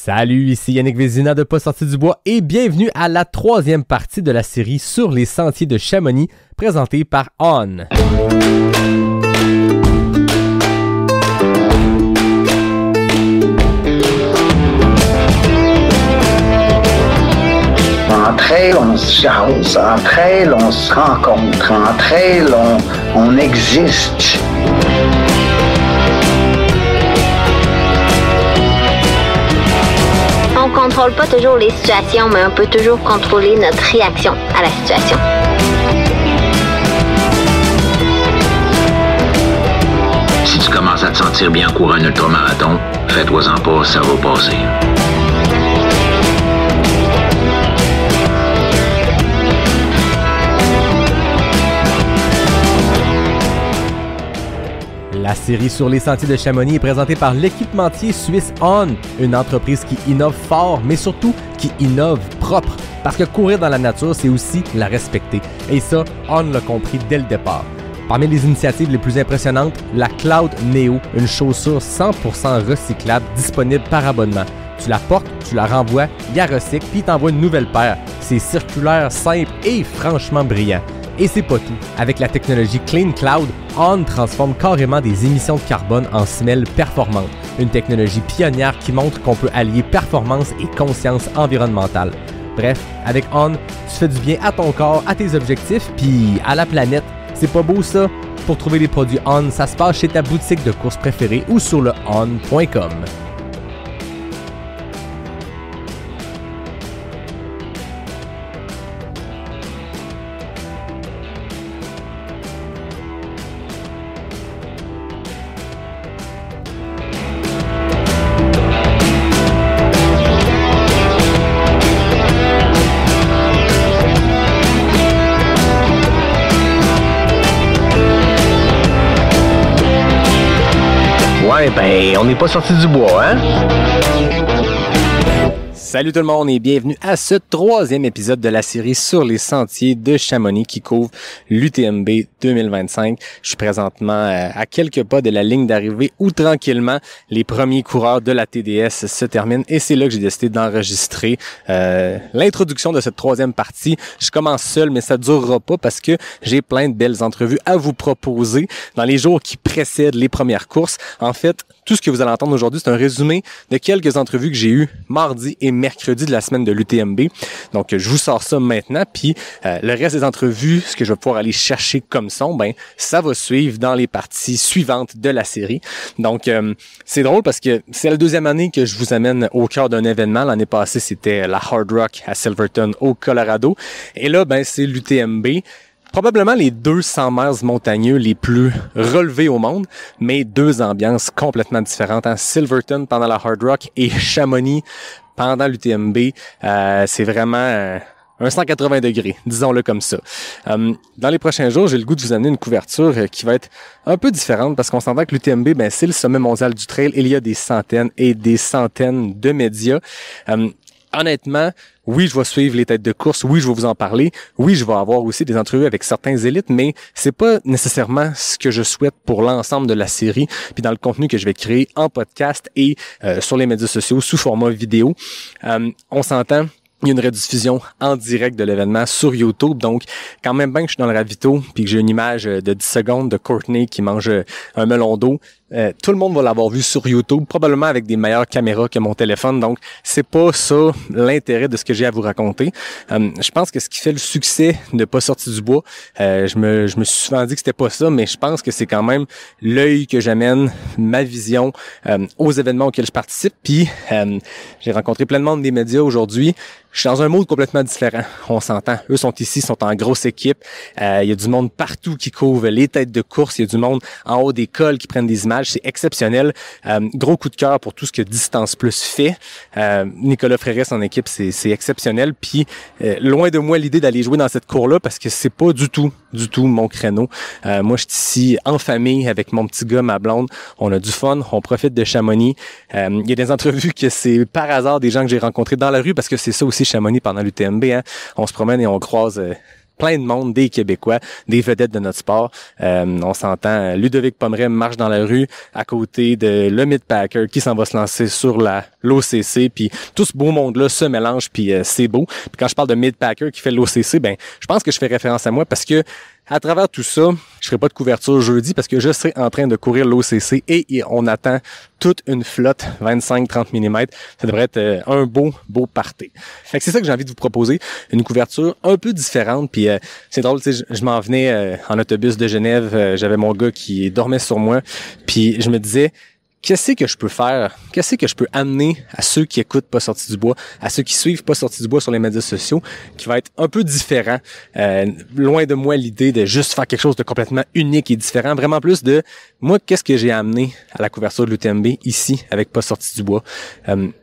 Salut, ici Yannick Vézina de Pas sorti du bois et bienvenue à la troisième partie de la série Sur les sentiers de Chamonix, présentée par On. Entre elles, on se jase, entre elles, on se rencontre, entre elles, on existe. On contrôle pas toujours les situations, mais on peut toujours contrôler notre réaction à la situation. Si tu commences à te sentir bien en courant un ultramarathon, fais-toi-en pas, ça va passer. La série Sur les sentiers de Chamonix est présentée par l'équipementier suisse On, une entreprise qui innove fort, mais surtout qui innove propre. Parce que courir dans la nature, c'est aussi la respecter. Et ça, On l'a compris dès le départ. Parmi les initiatives les plus impressionnantes, la Cloud Neo, une chaussure 100% recyclable disponible par abonnement. Tu la portes, tu la renvoies, il la recycle, puis il t'envoie une nouvelle paire. C'est circulaire, simple et franchement brillant. Et c'est pas tout. Avec la technologie Clean Cloud, On transforme carrément des émissions de carbone en semelles performantes. Une technologie pionnière qui montre qu'on peut allier performance et conscience environnementale. Bref, avec On, tu fais du bien à ton corps, à tes objectifs, puis à la planète. C'est pas beau ça? Pour trouver les produits On, ça se passe chez ta boutique de course préférée ou sur le on.com. Ouais, ben, on n'est pas sorti du bois, hein? Salut tout le monde et bienvenue à ce troisième épisode de la série Sur les sentiers de Chamonix qui couvre l'UTMB 2025. Je suis présentement à quelques pas de la ligne d'arrivée où tranquillement les premiers coureurs de la TDS se terminent et c'est là que j'ai décidé d'enregistrer l'introduction de cette troisième partie. Je commence seul mais ça durera pas parce que j'ai plein de belles entrevues à vous proposer dans les jours qui précèdent les premières courses. En fait, tout ce que vous allez entendre aujourd'hui, c'est un résumé de quelques entrevues que j'ai eues mardi et mercredi de la semaine de l'UTMB. Donc, je vous sors ça maintenant. Puis, le reste des entrevues, ce que je vais pouvoir aller chercher comme son, ben, ça va suivre dans les parties suivantes de la série. Donc, c'est drôle parce que c'est la deuxième année que je vous amène au cœur d'un événement. L'année passée, c'était la Hard Rock à Silverton, au Colorado. Et là, ben, c'est l'UTMB. Probablement les 200 miles montagneux les plus relevés au monde, mais deux ambiances complètement différentes. Hein? Silverton pendant la Hard Rock et Chamonix pendant l'UTMB, c'est vraiment un 180 degrés, disons-le comme ça. Dans les prochains jours, j'ai le goût de vous amener une couverture qui va être un peu différente parce qu'on s'entend que l'UTMB, ben, c'est le sommet mondial du trail. Il y a des centaines et des centaines de médias. Honnêtement, oui, je vais suivre les têtes de course. Oui, je vais vous en parler. Oui, je vais avoir aussi des entrevues avec certains élites, mais c'est pas nécessairement ce que je souhaite pour l'ensemble de la série. Puis dans le contenu que je vais créer en podcast et sur les médias sociaux sous format vidéo, on s'entend. Il y a une rediffusion en direct de l'événement sur YouTube. Donc, quand même bien que je suis dans le ravito puis que j'ai une image de 10 secondes de Courtney qui mange un melon d'eau, tout le monde va l'avoir vu sur YouTube, probablement avec des meilleures caméras que mon téléphone. Donc, c'est pas ça l'intérêt de ce que j'ai à vous raconter. Je pense que ce qui fait le succès de Pas sorti du bois, je me suis souvent dit que c'était pas ça, mais je pense que c'est quand même l'œil que j'amène, ma vision aux événements auxquels je participe. Puis, j'ai rencontré plein de monde des médias aujourd'hui. Je suis dans un mode complètement différent. On s'entend. Eux sont ici, sont en grosse équipe. Il y a du monde partout qui couvre les têtes de course. Il y a du monde en haut des cols qui prennent des images. C'est exceptionnel. Gros coup de cœur pour tout ce que Distance Plus fait. Nicolas Frérès en équipe, c'est exceptionnel. Puis loin de moi l'idée d'aller jouer dans cette cour-là parce que c'est pas du tout mon créneau. Moi, je suis ici en famille avec mon petit gars, ma blonde. On a du fun. On profite de Chamonix. Il y a des entrevues que c'est par hasard des gens que j'ai rencontrés dans la rue parce que c'est ça aussi Chamonix pendant l'UTMB. Hein. On se promène et on croise plein de monde, des Québécois, des vedettes de notre sport. On s'entend, Ludovic Pomeray marche dans la rue à côté de le Mid-Packer qui s'en va se lancer sur l'OCC, puis tout ce beau monde-là se mélange, puis c'est beau. Puis quand je parle de Mid-Packer qui fait l'OCC, ben je pense que je fais référence à moi parce que à travers tout ça, je ferai pas de couverture jeudi parce que je serai en train de courir l'OCC et on attend toute une flotte 25-30 mm. Ça devrait être un beau party. Fait que c'est ça que j'ai envie de vous proposer, une couverture un peu différente. Puis c'est drôle, tu sais, je m'en venais en autobus de Genève, j'avais mon gars qui dormait sur moi, puis je me disais qu'est-ce que je peux faire? Qu'est-ce que je peux amener à ceux qui écoutent Pas Sorti du Bois, à ceux qui suivent Pas Sorti du Bois sur les médias sociaux, qui va être un peu différent. Loin de moi l'idée de juste faire quelque chose de complètement unique et différent. Vraiment plus de, moi, qu'est-ce que j'ai amené à la couverture de l'UTMB ici avec Pas Sorti du Bois?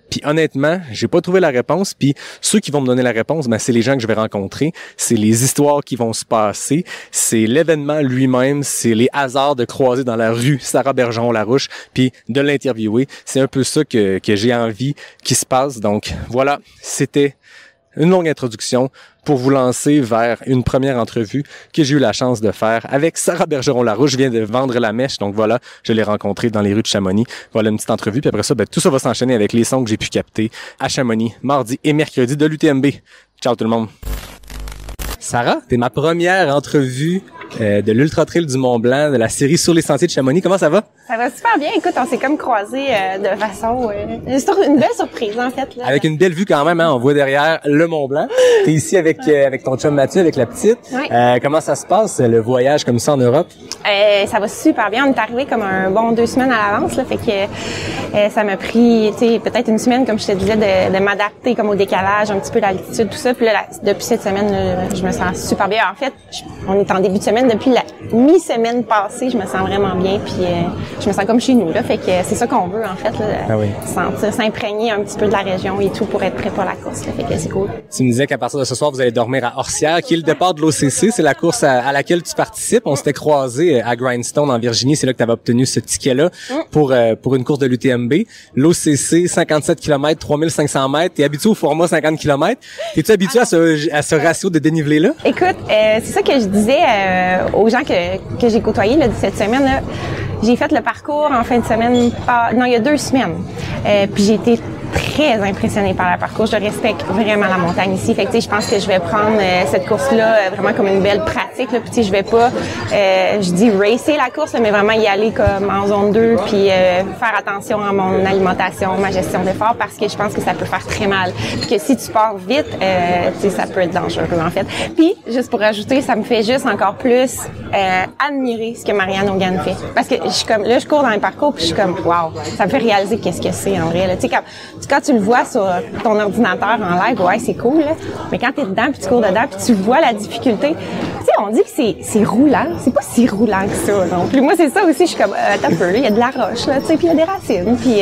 Puis honnêtement, j'ai pas trouvé la réponse. Puis ceux qui vont me donner la réponse, ben c'est les gens que je vais rencontrer, c'est les histoires qui vont se passer, c'est l'événement lui-même, c'est les hasards de croiser dans la rue Sarah Bergeron-Larouche, puis de l'interviewer. C'est un peu ça que j'ai envie qu'il se passe. Donc voilà, c'était une longue introduction pour vous lancer vers une première entrevue que j'ai eu la chance de faire avec Sarah Bergeron-Larouche. Je viens de vendre la mèche, donc voilà, je l'ai rencontrée dans les rues de Chamonix. Voilà une petite entrevue, puis après ça, ben, tout ça va s'enchaîner avec les sons que j'ai pu capter à Chamonix, mardi et mercredi de l'UTMB. Ciao tout le monde! Sarah, t'es ma première entrevue de l'Ultra Trail du Mont-Blanc, de la série Sur les sentiers de Chamonix. Comment ça va? Ça va super bien. Écoute, on s'est comme croisés de façon... une belle surprise, en fait. Là. Avec une belle vue quand même, hein? On voit derrière le Mont-Blanc. T'es ici avec ton chum Mathieu, avec la petite. Oui. Comment ça se passe, le voyage comme ça en Europe? Ça va super bien. On est arrivé comme un bon 2 semaines à l'avance, là. Fait que ça m'a pris, tu sais, peut-être une semaine, comme je te disais, de m'adapter comme au décalage, un petit peu l'altitude, tout ça. Puis là, depuis cette semaine, là, je me sens super bien. En fait, on est en début de semaine. Depuis la mi-semaine passée, je me sens vraiment bien. Puis je me sens comme chez nous, là. Fait que c'est ça qu'on veut, en fait, là. Sentir, s'imprégner un petit peu de la région et tout pour être prêt pour la course, là. Fait que c'est cool. Tu me disais qu'à partir de ce soir, vous allez dormir à Orsières, qui est le départ de l'OCC. C'est la course à laquelle tu participes. On s'était croisés à Grindstone, en Virginie. C'est là que tu avais obtenu ce ticket-là pour une course de l'UTMB. L'OCC, 57 km, 3500 mètres. T'es habitué au format 50 km. T'es-tu habitué à ce ratio de dénivelé-là? Écoute, c'est ça que je disais aux gens que j'ai côtoyés là, cette semaine. Là. J'ai fait le parcours en fin de semaine, il y a 2 semaines. Puis j'ai été très impressionnée par le parcours. Je respecte vraiment la montagne ici. Fait que, tu sais, je pense que je vais prendre cette course-là vraiment comme une belle pratique. Là. Puis, tu sais, je vais pas, je dis racer la course, là, mais vraiment y aller comme en zone 2 puis faire attention à mon alimentation, ma gestion d'effort parce que je pense que ça peut faire très mal. Puis que si tu pars vite, tu sais, ça peut être dangereux, en fait. Puis, juste pour rajouter, ça me fait juste encore plus admirer ce que Marianne Hogan fait. Parce que je suis comme, là, je cours dans le parcours puis je suis comme, wow, ça me fait réaliser qu'est-ce que c'est en vrai, là. Tu sais, quand tu le vois sur ton ordinateur en live, ouais, c'est cool, là. Mais quand t'es dedans, puis tu cours dedans, puis tu vois la difficulté, tu sais, on dit que c'est roulant. C'est pas si roulant que ça, non plus. Moi, c'est ça aussi, je suis comme, t'as peur, il y a de la roche, là, tu sais, puis il y a des racines, puis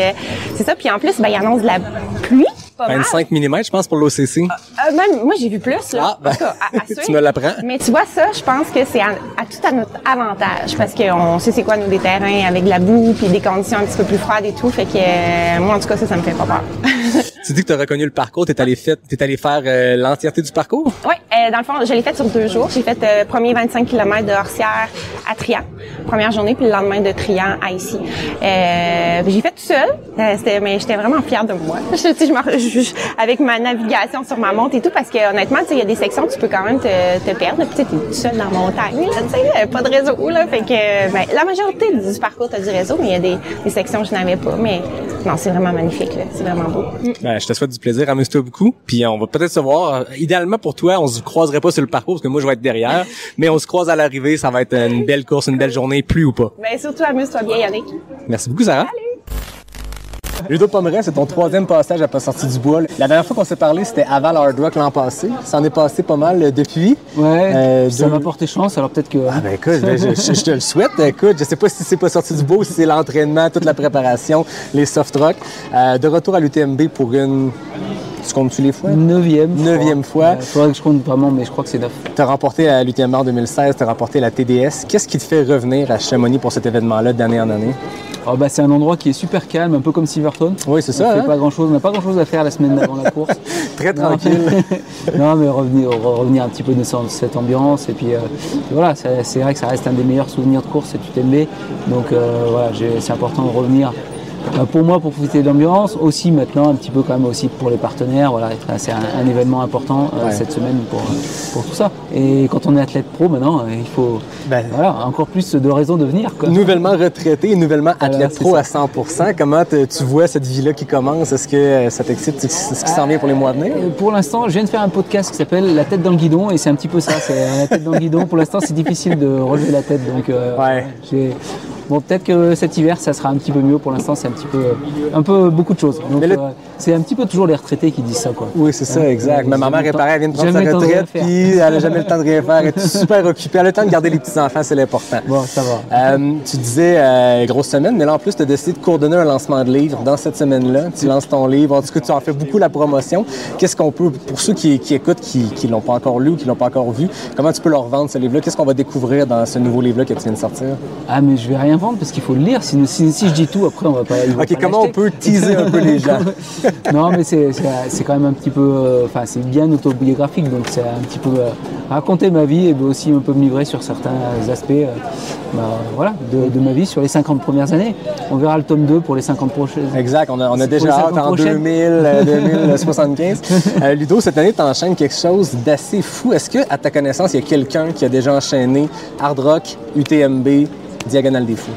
c'est ça. Puis en plus, ben, il annonce de la pluie. 25 mm, je pense, pour l'OCC. Même, moi, j'ai vu plus, là. Ah, ben, à tu me l'apprends. Mais tu vois, ça, je pense que c'est à tout à notre avantage parce qu'on sait c'est quoi, nous, des terrains avec de la boue puis des conditions un petit peu plus froides et tout. Fait que, moi, en tout cas, ça me fait pas peur. Tu dis que tu as reconnu le parcours. T'es allé faire l'entièreté du parcours? Oui, dans le fond, je l'ai fait sur 2 jours. J'ai fait premier 25 km de Orsières à Trian, première journée, puis le lendemain de Trian à ici. J'ai fait tout seul, mais j'étais vraiment fière de moi. Avec ma navigation sur ma montre et tout, parce que honnêtement, tu sais, il y a des sections où tu peux quand même te perdre. Puis tu es tout seul dans la montagne, là, tu sais, pas de réseau, là. Fait que, ben, la majorité du parcours, t'as du réseau, mais il y a des sections que je n'avais pas. Mais non, c'est vraiment magnifique, là. C'est vraiment beau. Ben, je te souhaite du plaisir, amuse-toi beaucoup. Puis on va peut-être se voir. Idéalement pour toi, on se croiserait pas sur le parcours parce que moi je vais être derrière, mais on se croise à l'arrivée. Ça va être une belle course, une belle journée, pluie ou pas. Ben surtout amuse-toi bien, Yannick. Merci beaucoup, Sarah. Salut. Ludo Pomeray, c'est ton 3e passage à Pas Sorti du Bois. La dernière fois qu'on s'est parlé, c'était à Val Hard Rock l'an passé. Ça en est passé pas mal depuis. Ouais, ça m'a porté chance, alors peut-être que... Ah ben écoute, je te le souhaite. Écoute, je sais pas si c'est Pas Sorti du Bois ou si c'est l'entraînement, toute la préparation, les soft rock. De retour à l'UTMB pour une Tu comptes-tu les fois? 9e fois. Il faudrait que je compte vraiment, mais je crois que c'est 9. Tu as remporté à l'UTMB en 2016, tu as remporté la TDS. Qu'est-ce qui te fait revenir à Chamonix pour cet événement-là d'année en année? C'est un endroit qui est super calme, un peu comme Silverstone. Oui, c'est ça. On n'a pas grand-chose à faire la semaine avant la course. Très tranquille. Non, mais revenir un petit peu de cette ambiance. Et puis voilà, c'est vrai que ça reste un des meilleurs souvenirs de course, cette UTMB. Donc voilà, c'est important de revenir. Pour moi, pour profiter de l'ambiance, aussi maintenant un petit peu quand même aussi pour les partenaires, voilà, c'est un événement important cette semaine pour tout ça. Et quand on est athlète pro maintenant, il faut encore plus de raisons de venir, quoi. Nouvellement retraité, nouvellement athlète pro à 100%, comment tu vois cette vie-là qui commence? Est-ce que ça t'excite? Ce qui s'en vient pour les mois à venir? Pour l'instant, je viens de faire un podcast qui s'appelle La tête dans le guidon et c'est un petit peu ça, c'est la tête dans le guidon. Pour l'instant, c'est difficile de relever la tête, donc bon, peut-être que cet hiver, ça sera un petit peu mieux. Pour l'instant, c'est un peu beaucoup de choses. Donc, c'est un petit peu toujours les retraités qui disent ça, quoi. Oui, c'est ça, exact. Mais ma mère est pareille, elle vient de prendre sa retraite, puis elle n'a jamais le temps de rien faire. Elle est super occupée. Elle a le temps de garder les petits-enfants, c'est l'important. Bon, ça va. Tu disais grosse semaine, mais là, en plus, tu as décidé de coordonner un lancement de livre dans cette semaine-là. Tu lances ton livre. En tout cas, tu en fais beaucoup la promotion. Qu'est-ce qu'on peut, pour ceux qui écoutent, qui ne l'ont pas encore lu ou qui ne l'ont pas encore vu, comment tu peux leur vendre ce livre-là? Qu'est-ce qu'on va découvrir dans ce nouveau livre-là que tu viens de sortir? Ah, mais je vais rien vendre parce qu'il faut le lire. Si je dis tout, après, on va pas. OK, comment on peut teaser un peu les gens? Non, mais c'est quand même un petit peu. C'est bien autobiographique, donc c'est un petit peu raconter ma vie et aussi un peu me livrer sur certains aspects de ma vie sur les 50 premières années. On verra le tome 2 pour les 50 prochaines. Exact, on a déjà hâte en 2075. Ludo, cette année, tu enchaînes quelque chose d'assez fou. Est-ce que, à ta connaissance, il y a quelqu'un qui a déjà enchaîné Hard Rock, UTMB, Diagonale des Fous?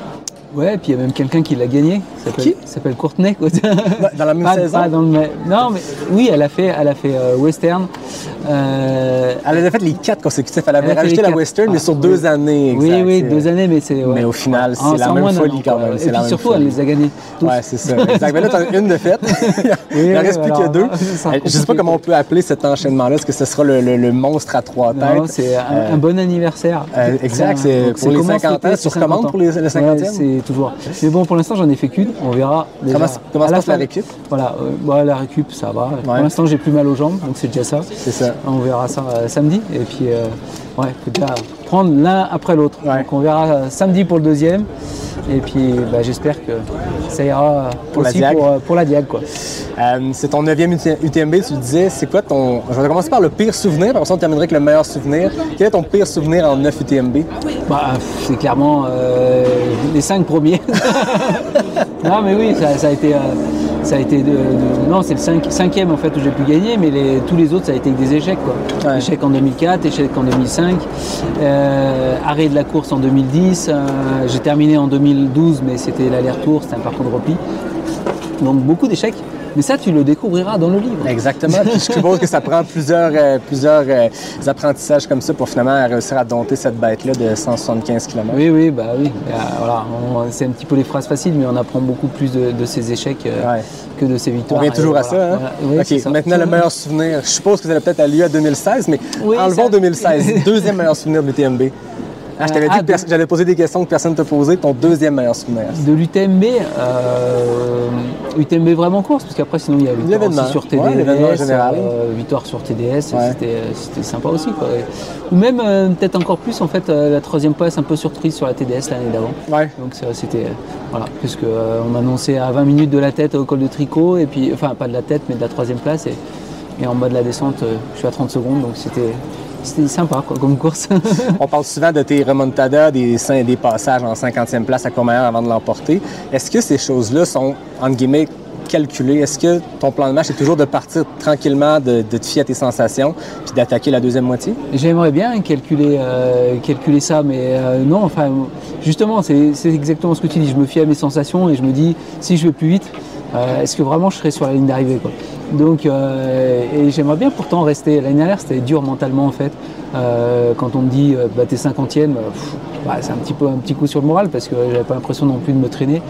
Ouais, et puis il y a même quelqu'un qui l'a gagné. Qui? S'appelle Courtenay. Dans la même saison? Non, mais oui, elle a fait Western. Elle a fait les 4 consécutifs. Elle avait rajouté la Western, mais sur 2 années. Exact. Oui, 2 années, mais c'est... Ouais. Mais au final, c'est la même folie quand même. Et puis surtout, elle les a gagnés tous. Ouais, c'est ça. Exact. Mais là, tu as une de faite. Il n'en reste plus que 2. Je ne sais pas comment on peut appeler cet enchaînement-là. Est-ce que ce sera le monstre à 3 têtes? Non, c'est un bon anniversaire. Exact. C'est pour les 50 ans. Tu recommandes pour les 50e? Toujours. Mais bon, pour l'instant, j'en ai fait qu'une. On verra. Déjà, comment se passe la récup? Voilà, la récup, ça va. Pour l'instant, j'ai plus mal aux jambes, donc c'est déjà ça. C'est ça. On verra ça samedi. Et puis, faut déjà prendre l'un après l'autre. Donc, on verra samedi pour le deuxième. Et puis, j'espère que ça ira pour aussi pour la Diag, quoi. C'est ton 9e UTMB, tu le disais. C'est quoi ton... Je vais commencer par le pire souvenir, puis après on terminerait avec le meilleur souvenir. Quel est ton pire souvenir en 9 UTMB? C'est clairement les 5 premiers. Non, mais oui, ça a été... non, c'est le 5e en fait où j'ai pu gagner, mais tous les autres ça a été des échecs, quoi. Ouais. Échec en 2004, échec en 2005, arrêt de la course en 2010, j'ai terminé en 2012 mais c'était l'aller-retour, c'était un parcours de repli. Donc beaucoup d'échecs. Mais ça, tu le découvriras dans le livre. Exactement. Puis je suppose que ça prend plusieurs apprentissages comme ça pour finalement réussir à dompter cette bête-là de 175 km. Oui. Voilà, c'est un petit peu les phrases faciles, mais on apprend beaucoup plus de ces échecs que de ces victoires. On vient toujours à ça, hein? Voilà. Oui, OK, maintenant le meilleur souvenir. Je suppose que vous allez peut-être aller à 2016, mais enlevons 2016. Deuxième meilleur souvenir de l'UTMB. Je t'avais dit que j'allais poser des questions que personne ne t'a posées. Ton deuxième meilleur souvenir. De l'UTMB, UTMB vraiment course, parce qu'après sinon il y a victoire sur TDS, l'événement général. Victoire sur TDS, c'était sympa aussi, quoi. Ou même peut-être encore plus en fait la 3e place un peu surprise sur la TDS l'année d'avant. Ouais. Donc c'était puisque on m'annonçait à 20 minutes de la tête au col de Tricot et puis pas de la tête mais de la 3e place et en bas de la descente je suis à 30 secondes donc c'était sympa, quoi, comme course. On parle souvent de tes remontadas, des passages en 50e place à Courmayeur avant de l'emporter. Est-ce que ces choses-là sont, entre guillemets, calculées? Est-ce que ton plan de match est toujours de partir tranquillement, de te fier à tes sensations, puis d'attaquer la deuxième moitié? J'aimerais bien calculer ça, mais non, justement, c'est exactement ce que tu dis. Je me fie à mes sensations et je me dis, si je vais plus vite, est-ce que vraiment je serai sur la ligne d'arrivée, quoi. Donc, et j'aimerais bien pourtant rester. L'année dernière, c'était dur mentalement en fait. Quand on me dit t'es 50e, c'est un petit coup sur le moral parce que j'avais pas l'impression non plus de me traîner.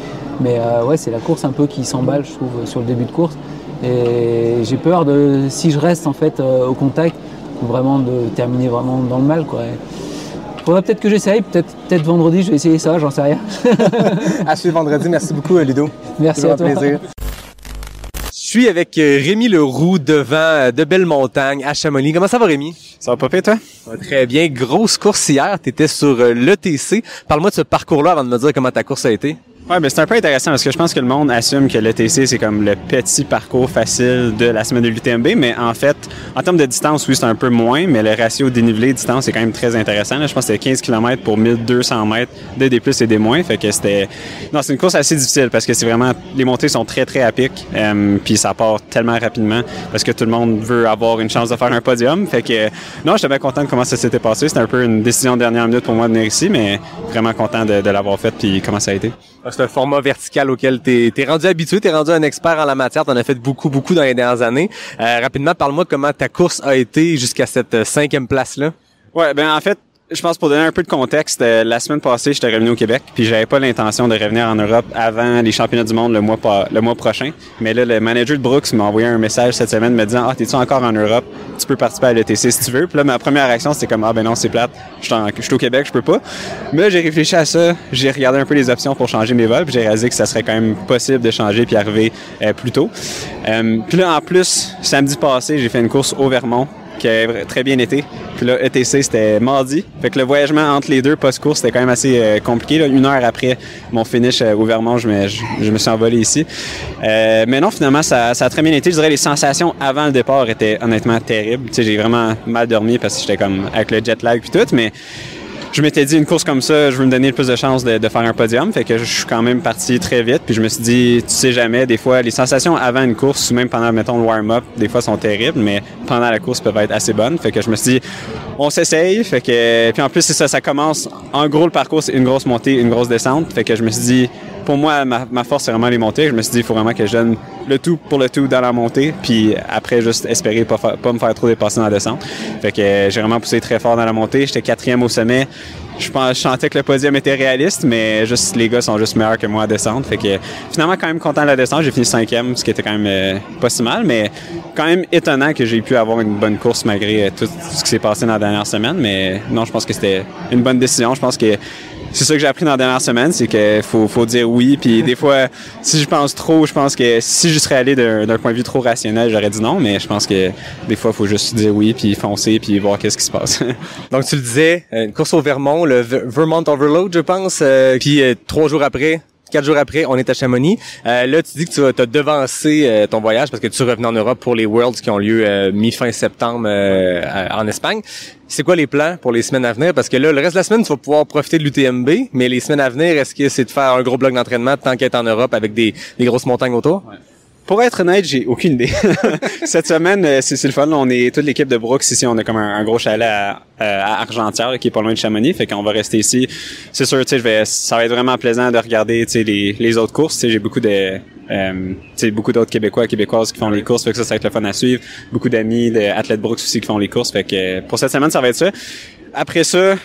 Mais c'est la course un peu qui s'emballe, je trouve, sur le début de course. Et j'ai peur si je reste en fait au contact, vraiment de terminer vraiment dans le mal, quoi. Faudrait peut-être que j'essaye, peut-être vendredi, je vais essayer ça, j'en sais rien. À suivre vendredi. Merci beaucoup, Ludo. Merci à toi. Plaisir. suis avec Rémi Leroux devant de belles montagnes à Chamonix. Comment ça va, Rémi? Ça va pas pire, toi? Ça va très bien. Grosse course hier. T'étais sur l'ETC. Parle-moi de ce parcours-là avant de me dire comment ta course a été. Ouais, ben c'est un peu intéressant parce que je pense que le monde assume que l'ETC, c'est comme le petit parcours facile de la semaine de l'UTMB, mais en fait, en termes de distance, oui, c'est un peu moins, mais le ratio dénivelé-distance est quand même très intéressant. Là, je pense que c'était 15 km pour 1200 mètres de D+, et D-, fait que c'était... Non, c'est une course assez difficile parce que c'est vraiment... Les montées sont très, très à pic, puis ça part tellement rapidement parce que tout le monde veut avoir une chance de faire un podium, fait que... Non, j'étais bien content de comment ça s'était passé. C'était un peu une décision de dernière minute pour moi de venir ici, mais vraiment content de l'avoir fait, puis comment ça a été. C'est un format vertical auquel t'es rendu habitué, t'es rendu un expert en la matière, t'en as fait beaucoup dans les dernières années. Rapidement, parle-moi comment ta course a été jusqu'à cette 5e place-là. Ouais, ben en fait, je pense pour donner un peu de contexte, la semaine passée, j'étais revenu au Québec, puis j'avais pas l'intention de revenir en Europe avant les championnats du monde le mois prochain. Mais là, le manager de Brooks m'a envoyé un message cette semaine me disant « Ah, t'es-tu encore en Europe? Tu peux participer à l'ETC si tu veux. » Puis là, ma première réaction, c'était comme « Ah ben non, c'est plate, je suis au Québec, je peux pas. » Mais j'ai réfléchi à ça, j'ai regardé un peu les options pour changer mes vols, puis j'ai réalisé que ça serait quand même possible de changer puis arriver plus tôt. Puis là, en plus, samedi passé, j'ai fait une course au Vermont, qui a très bien été. Puis là, ETC, c'était mardi. Fait que le voyagement entre les deux post-course, c'était quand même assez compliqué. Là. 1 heure après mon finish au Vermont, je me suis envolé ici. Mais non, finalement, ça a très bien été. Je dirais les sensations avant le départ étaient honnêtement terribles. Tu sais, j'ai vraiment mal dormi parce que j'étais comme avec le jet lag puis tout, mais je m'étais dit, une course comme ça, je veux me donner le plus de chances de faire un podium. Fait que je suis quand même parti très vite. Puis je me suis dit, tu sais jamais, des fois, les sensations avant une course, ou même pendant, mettons, le warm-up, des fois sont terribles, mais pendant la course peuvent être assez bonnes. Fait que je me suis dit, on s'essaye. Fait que, puis en plus, c'est ça commence. En gros, le parcours, c'est une grosse montée, une grosse descente. Fait que je me suis dit, pour moi, ma force, c'est vraiment les montées. Je me suis dit, il faut vraiment que je donne le tout pour le tout dans la montée. Puis après, juste espérer pas me faire trop dépasser dans la descente. Fait que j'ai vraiment poussé très fort dans la montée. J'étais 4e au sommet. Je sentais que le podium était réaliste, mais juste les gars sont juste meilleurs que moi à descendre. Fait que finalement, quand même content de la descente. J'ai fini 5e, ce qui était quand même pas si mal, mais quand même étonnant que j'ai pu avoir une bonne course malgré tout ce qui s'est passé dans la dernière semaine. Mais non, je pense que c'était une bonne décision. Je pense que c'est ça que j'ai appris dans la dernière semaine, c'est qu'il faut dire oui. Puis des fois, si je pense trop, je pense que si je serais allé d'un point de vue trop rationnel, j'aurais dit non. Mais je pense que des fois, il faut juste dire oui, puis foncer, puis voir qu'est-ce qui se passe. Donc, tu le disais, une course au Vermont, le Vermont Overload, je pense. Puis 4 jours après, on est à Chamonix. Là, tu dis que tu as devancé ton voyage parce que tu revenais en Europe pour les Worlds qui ont lieu mi-fin septembre en Espagne. C'est quoi les plans pour les semaines à venir? Parce que là, le reste de la semaine, tu vas pouvoir profiter de l'UTMB, mais les semaines à venir, est-ce que c'est de faire un gros bloc d'entraînement tant qu'être en Europe avec des grosses montagnes autour? Ouais. Pour être honnête, j'ai aucune idée. Cette semaine, c'est le fun. Là, on est toute l'équipe de Brooks ici. On a comme un gros chalet à Argentière, qui est pas loin de Chamonix. Fait qu'on va rester ici. C'est sûr, tu sais, ça va être vraiment plaisant de regarder, tu sais, les autres courses. Tu sais, j'ai beaucoup d'autres Québécoises qui font les courses. Fait que ça va être le fun à suivre. Beaucoup d'amis d'athlètes Brooks aussi qui font les courses. Fait que pour cette semaine, ça va être ça. Après ça,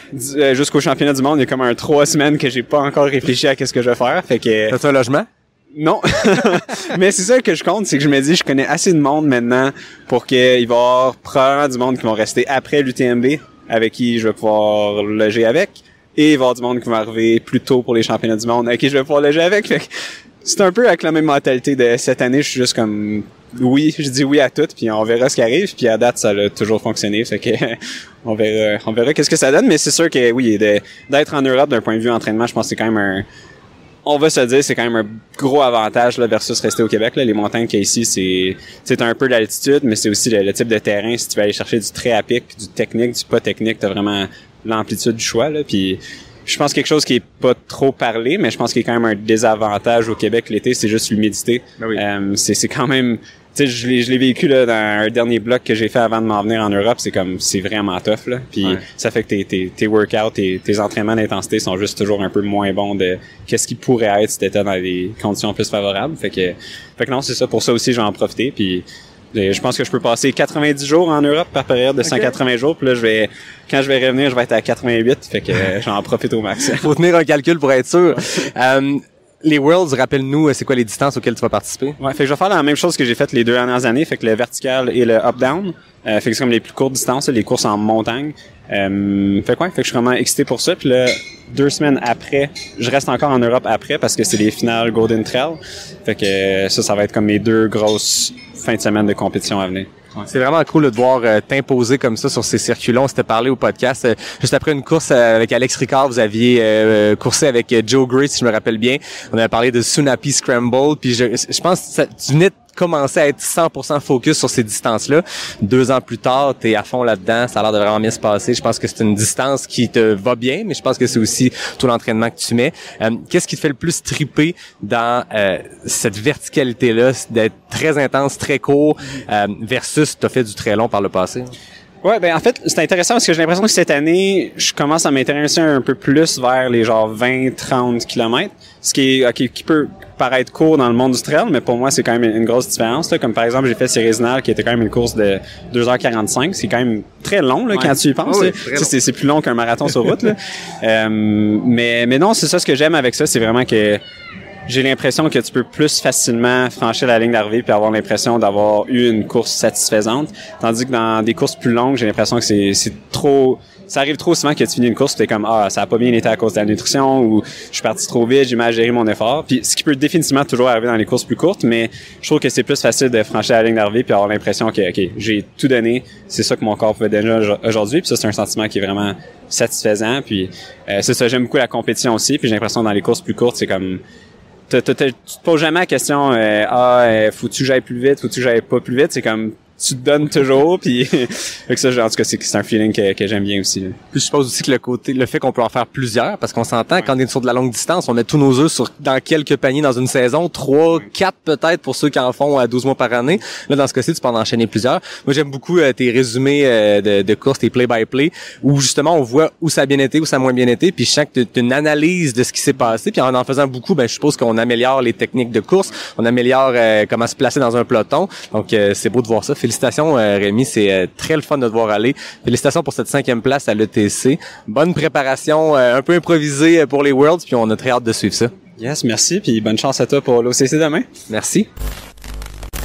jusqu'au championnat du monde, il y a comme 3 semaines que j'ai pas encore réfléchi à qu'est-ce que je vais faire. Fait que. T'as-tu un logement? Non. Mais c'est ça que je compte, c'est que je me dis, je connais assez de monde maintenant pour qu'il va y avoir probablement du monde qui vont rester après l'UTMB, avec qui je vais pouvoir loger avec, et il va y avoir du monde qui va arriver plus tôt pour les championnats du monde, avec qui je vais pouvoir loger avec. Fait que c'est un peu avec la même mentalité de cette année, je suis juste comme, oui, je dis oui à tout, puis on verra ce qui arrive, puis à date, ça a toujours fonctionné, fait que on verra qu'est-ce que ça donne, mais c'est sûr que oui, d'être en Europe d'un point de vue entraînement, je pense que c'est quand même on va se dire, c'est quand même un gros avantage là versus rester au Québec. Là. Les montagnes qu'il y a ici, c'est un peu l'altitude, mais c'est aussi le type de terrain. Si tu veux aller chercher du très à pic, du technique, du pas technique, t'as vraiment l'amplitude du choix. Là. Puis je pense quelque chose qui est pas trop parlé, mais je pense qu'il y a quand même un désavantage au Québec l'été, c'est juste l'humidité. Ben oui. C'est quand même... Tu sais, je l'ai vécu là dans un dernier bloc que j'ai fait avant de m'en venir en Europe, c'est vraiment tough là. Puis ça fait que tes workouts, tes entraînements d'intensité sont juste toujours un peu moins bons de qu'est-ce qui pourrait être si t'étais dans des conditions plus favorables. Fait que non, c'est ça. Pour ça aussi, je vais en profiter. Puis je pense que je peux passer 90 jours en Europe par période de 180 jours. Puis là, quand je vais revenir, je vais être à 88. Fait que j'en profite au max. Faut tenir un calcul pour être sûr. Les Worlds, rappelle-nous, c'est quoi les distances auxquelles tu vas participer? Ouais, fait que je vais faire la même chose que j'ai fait les 2 dernières années, fait que le vertical et le up-down. Fait que c'est comme les plus courtes distances, les courses en montagne. Fait que je suis vraiment excité pour ça. Puis là, 2 semaines après, je reste encore en Europe après parce que c'est les finales Golden Trail. Fait que ça va être comme mes 2 grosses fins de semaine de compétition à venir. Ouais. C'est vraiment cool de voir t'imposer comme ça sur ces circuits-là. On s'était parlé au podcast juste après une course avec Alex Ricard. Vous aviez coursé avec Joe Gray, si je me rappelle bien. On avait parlé de Sunapi Scramble. Puis je pense que tu venais de commencer à être 100% focus sur ces distances-là. 2 ans plus tard, t'es à fond là-dedans. Ça a l'air de vraiment bien se passer. Je pense que c'est une distance qui te va bien, mais je pense que c'est aussi tout l'entraînement que tu mets. Qu'est-ce qui te fait le plus triper dans cette verticalité-là, d'être très intense, très court, versus t'as fait du très long par le passé? Ouais, ben en fait, c'est intéressant parce que j'ai l'impression que cette année, je commence à m'intéresser un peu plus vers les genre 20-30 km, ce qui est qui peut paraître court dans le monde du trail, mais pour moi, c'est quand même une grosse différence. Là. Comme par exemple, j'ai fait Cérésinal, qui était quand même une course de 2h45. C'est quand même très long là, quand tu y penses. Oui, c'est plus long qu'un marathon sur route. Là. Mais non, c'est ça ce que j'aime avec ça, c'est vraiment que j'ai l'impression que tu peux plus facilement franchir la ligne d'arrivée puis avoir l'impression d'avoir eu une course satisfaisante. Tandis que dans des courses plus longues, j'ai l'impression que c'est trop... Ça arrive trop souvent que tu finis une course, tu es comme ça a pas bien été à cause de la nutrition ou je suis parti trop vite, j'ai mal géré mon effort. Puis ce qui peut définitivement toujours arriver dans les courses plus courtes, mais je trouve que c'est plus facile de franchir la ligne d'arrivée puis avoir l'impression que OK, j'ai tout donné, c'est ça que mon corps pouvait donner aujourd'hui, puis ça c'est un sentiment qui est vraiment satisfaisant. Puis c'est ça, j'aime beaucoup la compétition aussi, puis j'ai l'impression que dans les courses plus courtes, c'est comme tu te poses jamais la question faut-tu que j'aille plus vite, faut-tu que j'aille pas plus vite, c'est comme tu te donnes toujours, puis avec ça, en tout cas, c'est un feeling que j'aime bien aussi. Là. Puis je suppose aussi que le fait qu'on peut en faire plusieurs, parce qu'on s'entend, quand on est sur de la longue distance, on met tous nos œufs dans quelques paniers dans une saison, 3, 4 peut-être pour ceux qui en font à 12 mois par année. Là, dans ce cas-ci, tu peux en enchaîner plusieurs. Moi, j'aime beaucoup tes résumés de course, tes play-by-play, où justement, on voit où ça a bien été, où ça a moins bien été, puis je sens que tu as une analyse de ce qui s'est passé, puis en faisant beaucoup, je suppose qu'on améliore les techniques de course, on améliore comment se placer dans un peloton. Donc, c'est beau de voir ça. Félicitations, Rémi, c'est très le fun de te voir aller. Félicitations pour cette 5e place à l'ETC. Bonne préparation, un peu improvisée pour les Worlds, puis on a très hâte de suivre ça. Yes, merci, puis bonne chance à toi pour l'OCC demain. Merci.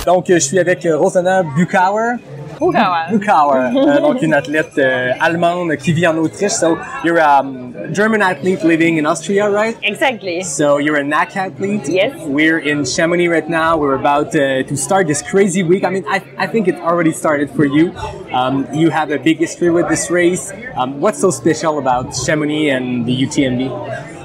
Donc, je suis avec Rosanna Bukauer. Donc une athlète allemande qui vit en Autriche. So you're a German athlete living in Austria, right? Exactly. So you're a NAC athlete. Yes. We're in Chamonix right now. We're about to start this crazy week. I mean, I think it already started for you. You have a big history with this race. What's so special about Chamonix and the UTMB?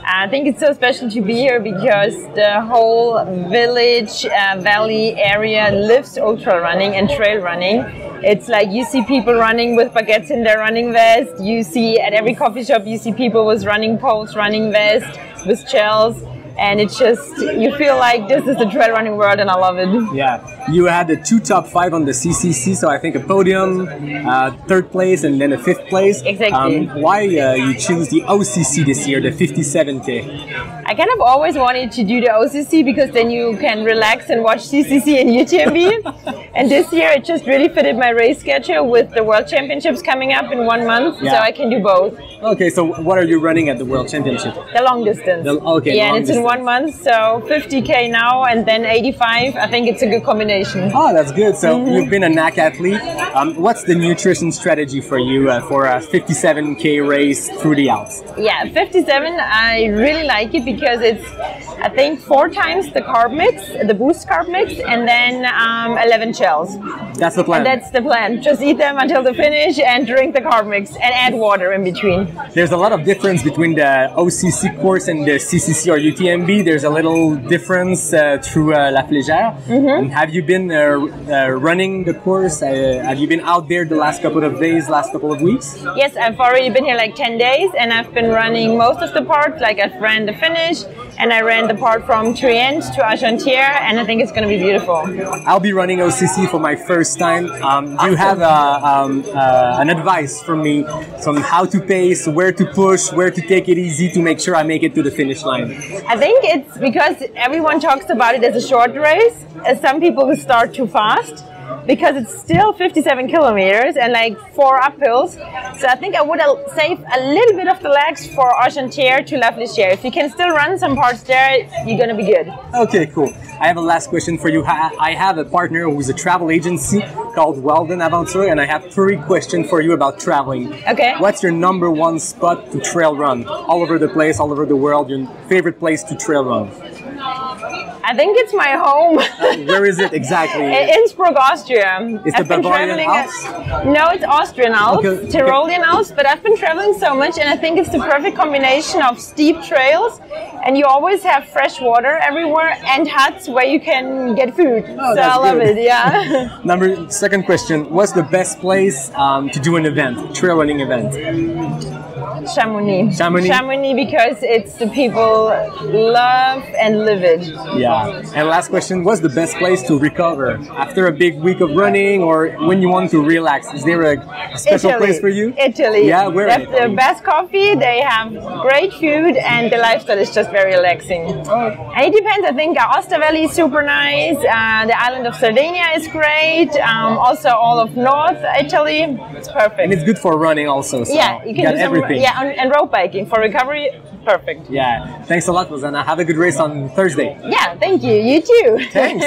I think it's so special to be here because the whole village, valley area lives ultra running and trail running. It's like you see people running with baguettes in their running vest. You see at every coffee shop, you see people with running poles, running vest, with gels. And it's just, you feel like this is the trail running world and I love it. Yeah. You had the 2 top 5 on the CCC, so I think a podium, 3rd place and then a 5th place. Exactly. Why you choose the OCC this year, the 57K? I kind of always wanted to do the OCC because then you can relax and watch CCC and UTMB. And this year it just really fitted my race schedule with the World Championships coming up in 1 month, so I can do both. Okay, so what are you running at the World Championship? The long distance. Yeah, and it's in 1 month, so 50K now and then 85. I think it's a good combination. Oh, that's good. So you've been a NAC athlete. What's the nutrition strategy for you for a 57K race through the Alps? Yeah, 57, I really like it because it's, I think, 4 times the carb mix, the boost carb mix, and then 11 shells. That's the plan? And that's the plan. Just eat them until the finish and drink the carb mix and add water in between. There's a lot of difference between the OCC course and the CCC or UTMB. There's a little difference through La Flégère. And have you been running the course? Have you been out there the last couple of days, last couple of weeks? Yes, I've already been here like 10 days and I've been running most of the part. Like I've ran the finish and I ran the part from Trient to Argentière and I think it's going to be beautiful. I'll be running OCC for my first time. Do you have an advice for me on how to pace, where to push, where to take it easy to make sure I make it to the finish line? I think it's because everyone talks about it as a short race. Some people will start too fast because it's still 57 kilometers and like 4 uphills. So I think I would save a little bit of the legs for Argentière to La Flégère. If you can still run some parts there, you're going to be good. Okay, cool. I have a last question for you. I have a partner who's a travel agency called Weldon Aventure, and I have 3 questions for you about traveling. Okay. What's your number 1 spot to trail run? All over the place, all over the world, your favorite place to trail run? I think it's my home. Where is it exactly? Innsbruck, Austria. It's the Bavarian Alps? No, it's Austrian Alps, Okay. Tyrolean Alps, but I've been traveling so much and I think it's the perfect combination of steep trails and you always have fresh water everywhere and huts where you can get food. Oh, so that's I love good. it, yeah. Second question, what's the best place to do an event, trail running event? Chamonix. Chamonix? Because it's the people love and live it. Yeah. And last question, what's the best place to recover? After a big week of running or when you want to relax, is there a special place for you? Italy. Yeah, where They in have the Italy? best coffee, they have great food, and the lifestyle is just very relaxing. And it depends, I think Aosta Valley is super nice, the island of Sardinia is great, also all of North Italy, it's perfect. And it's good for running also, so yeah, you can got do some, everything. yeah, and road biking for recovery, perfect. Yeah. Thanks a lot, Rosanna. Have a good race on Thursday. Yeah, thank you. You too. Thanks.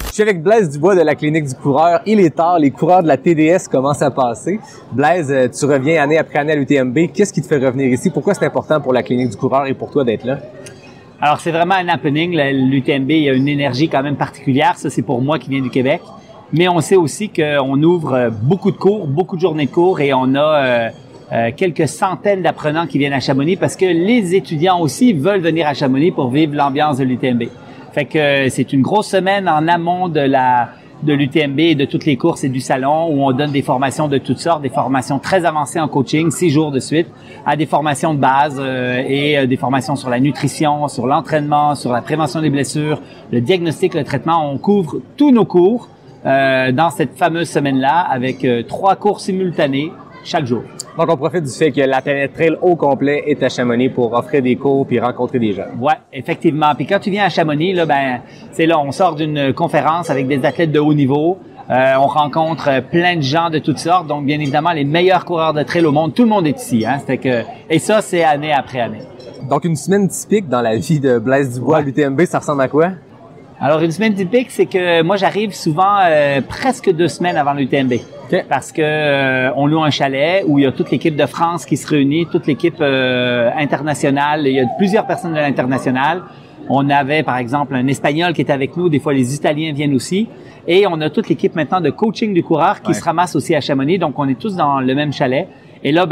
Je suis avec Blaise Dubois de la Clinique du coureur. Il est tard, les coureurs de la TDS commencent à passer. Blaise, tu reviens année après année à l'UTMB. Qu'est-ce qui te fait revenir ici? Pourquoi c'est important pour la Clinique du coureur et pour toi d'être là? Alors, c'est vraiment un happening. L'UTMB, il y a une énergie quand même particulière. Ça, c'est pour moi qui viens du Québec. Mais on sait aussi qu'on ouvre beaucoup de cours, beaucoup de journées de cours et on a quelques centaines d'apprenants qui viennent à Chamonix parce que les étudiants aussi veulent venir à Chamonix pour vivre l'ambiance de l'UTMB. Fait que c'est une grosse semaine en amont de l'UTMB et de toutes les courses et du salon où on donne des formations de toutes sortes, des formations très avancées en coaching, 6 jours de suite, à des formations de base et des formations sur la nutrition, sur l'entraînement, sur la prévention des blessures, le diagnostic, le traitement. On couvre tous nos cours dans cette fameuse semaine-là avec 3 cours simultanés chaque jour. Donc, on profite du fait que la planète Trail au complet est à Chamonix pour offrir des cours puis rencontrer des gens. Ouais, effectivement. Puis quand tu viens à Chamonix, là, c'est là, on sort d'une conférence avec des athlètes de haut niveau. On rencontre plein de gens de toutes sortes. Donc, bien évidemment, les meilleurs coureurs de trail au monde. Tout le monde est ici, hein. Et ça, c'est année après année. Donc, une semaine typique dans la vie de Blaise Dubois à l'UTMB, ça ressemble à quoi? Alors, une semaine typique, c'est que moi, j'arrive souvent presque 2 semaines avant l'UTMB. Okay. Parce que on loue un chalet où il y a toute l'équipe de France qui se réunit, toute l'équipe internationale. Il y a plusieurs personnes de l'international. On avait, par exemple, un Espagnol qui était avec nous. Des fois, les Italiens viennent aussi. Et on a toute l'équipe maintenant de coaching du coureur qui se ramasse aussi à Chamonix. Donc, on est tous dans le même chalet. Et là,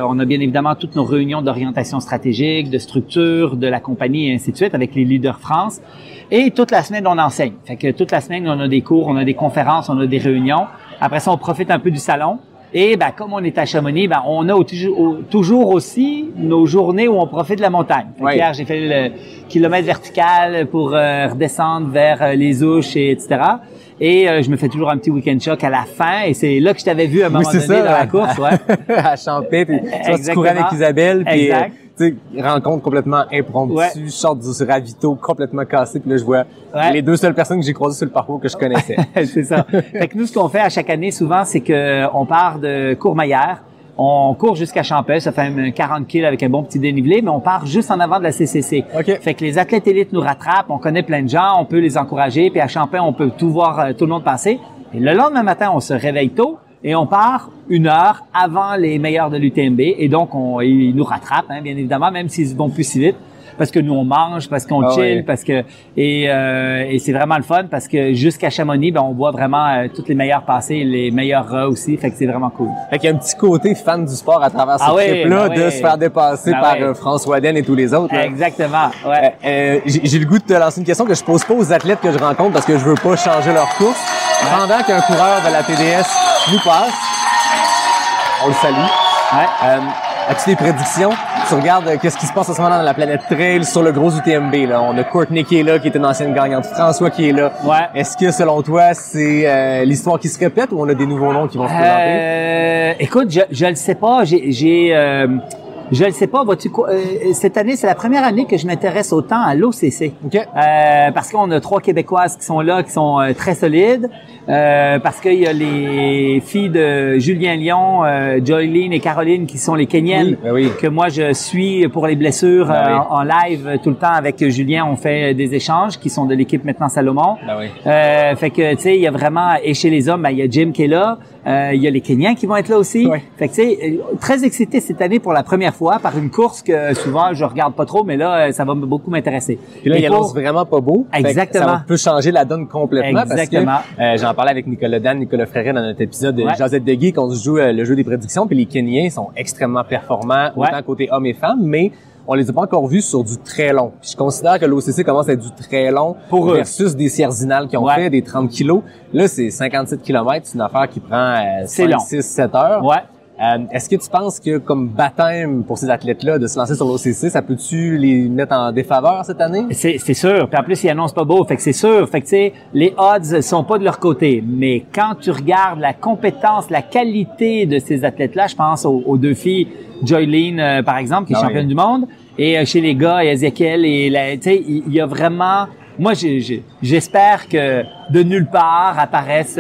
on a bien évidemment toutes nos réunions d'orientation stratégique, de structure, de la compagnie et ainsi de suite avec les leaders France. Et toute la semaine, on enseigne. Fait que toute la semaine, on a des cours, on a des conférences, on a des réunions. Après ça, on profite un peu du salon. Et comme on est à Chamonix, on a toujours aussi nos journées où on profite de la montagne. Hier, j'ai fait le kilomètre vertical pour redescendre vers les Ouches, etc. Et je me fais toujours un petit week-end choc à la fin. Et c'est là que je t'avais vu à un moment donné dans la course. Ouais. À Champé, puis tu courais avec Isabelle. Puis, tu sais, rencontre complètement impromptue. Je sors du ravito complètement cassé. Puis là, je vois les 2 seules personnes que j'ai croisées sur le parcours que je connaissais. C'est ça. Fait que nous, ce qu'on fait à chaque année, souvent, c'est que on part de Courmayeur. On court jusqu'à Champel, ça fait 40 kills avec un bon petit dénivelé, mais on part juste en avant de la CCC. Okay. Fait que les athlètes élites nous rattrapent, on connaît plein de gens, on peut les encourager, puis à Champel, on peut tout voir, tout le monde passer. Et le lendemain matin, on se réveille tôt et on part 1 heure avant les meilleurs de l'UTMB. Et donc, ils nous rattrapent, hein, bien évidemment, même s'ils vont plus si vite. Parce que nous, on mange, parce qu'on chill, parce que et c'est vraiment le fun parce que jusqu'à Chamonix, on voit vraiment toutes les meilleurs passer, les meilleurs aussi. Fait que c'est vraiment cool. Fait qu'il y a un petit côté fan du sport à travers ce trip-là, de se faire dépasser par François Waden et tous les autres. Là. Exactement, ouais. J'ai le goût de te lancer une question que je pose pas aux athlètes que je rencontre parce que je veux pas changer leur course. Pendant qu'un coureur de la TDS nous passe, on le salue. As-tu des prédictions? Tu regardes qu'est-ce qui se passe en ce moment dans la planète Trail sur le gros UTMB. Là. On a Courtney qui est là, qui est une ancienne gagnante. François qui est là. Est-ce que, selon toi, c'est l'histoire qui se répète ou on a des nouveaux noms qui vont se présenter? Écoute, je le sais pas. Je ne sais pas, cette année, c'est la première année que je m'intéresse autant à l'OCC. Okay. Parce qu'on a 3 Québécoises qui sont là, qui sont très solides. Parce qu'il y a les filles de Julien Lyon, Joyline et Caroline, qui sont les Kenyennes, que moi je suis pour les blessures en live tout le temps avec Julien. On fait des échanges qui sont de l'équipe maintenant Salomon. Fait que tu sais, il y a vraiment, et chez les hommes, il y a Jim qui est là. Il y a les Kenyans qui vont être là aussi. Fait que tu sais, très excité cette année pour la première fois par une course que souvent je regarde pas trop, mais là ça va beaucoup m'intéresser. Puis là, il annonce vraiment pas beau. Exactement. Ça peut changer la donne complètement. Exactement. Parce que j'en parlais avec Nicolas Fréret dans notre épisode de Josette Deguy quand on se joue le jeu des prédictions. Puis les Kenyans sont extrêmement performants, autant côté hommes et femmes, mais on les a pas encore vus sur du très long. Puis je considère que l'OCC commence à être du très long pour versus des Sierzinal qui ont fait des 30 kilos. Là, c'est 57 km, c'est une affaire qui prend 5, 6, 7 heures. Est-ce que tu penses que comme baptême pour ces athlètes-là de se lancer sur l'OCC, ça peut-tu les mettre en défaveur cette année? C'est sûr. Puis en plus, ils annoncent pas beau. Fait que c'est sûr. Fait que tu sais, les odds sont pas de leur côté. Mais quand tu regardes la compétence, la qualité de ces athlètes-là, je pense aux 2 filles, Joyline, par exemple, qui est championne du monde, et chez les gars, Ezekiel, et tu sais, il y a vraiment... Moi, j'espère que de nulle part apparaissent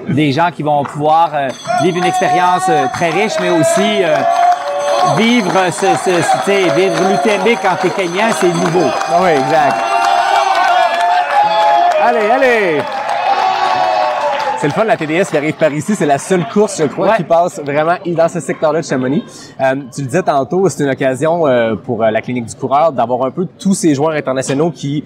des gens qui vont pouvoir vivre une expérience très riche, mais aussi vivre vivre l'UTMB quand t'es Kenyan, c'est nouveau. Oui, exact. Allez! C'est le fun, la TDS qui arrive par ici. C'est la seule course, je crois, qui passe vraiment dans ce secteur-là de Chamonix. Tu le disais tantôt, c'est une occasion pour la Clinique du coureur d'avoir un peu tous ces joueurs internationaux qui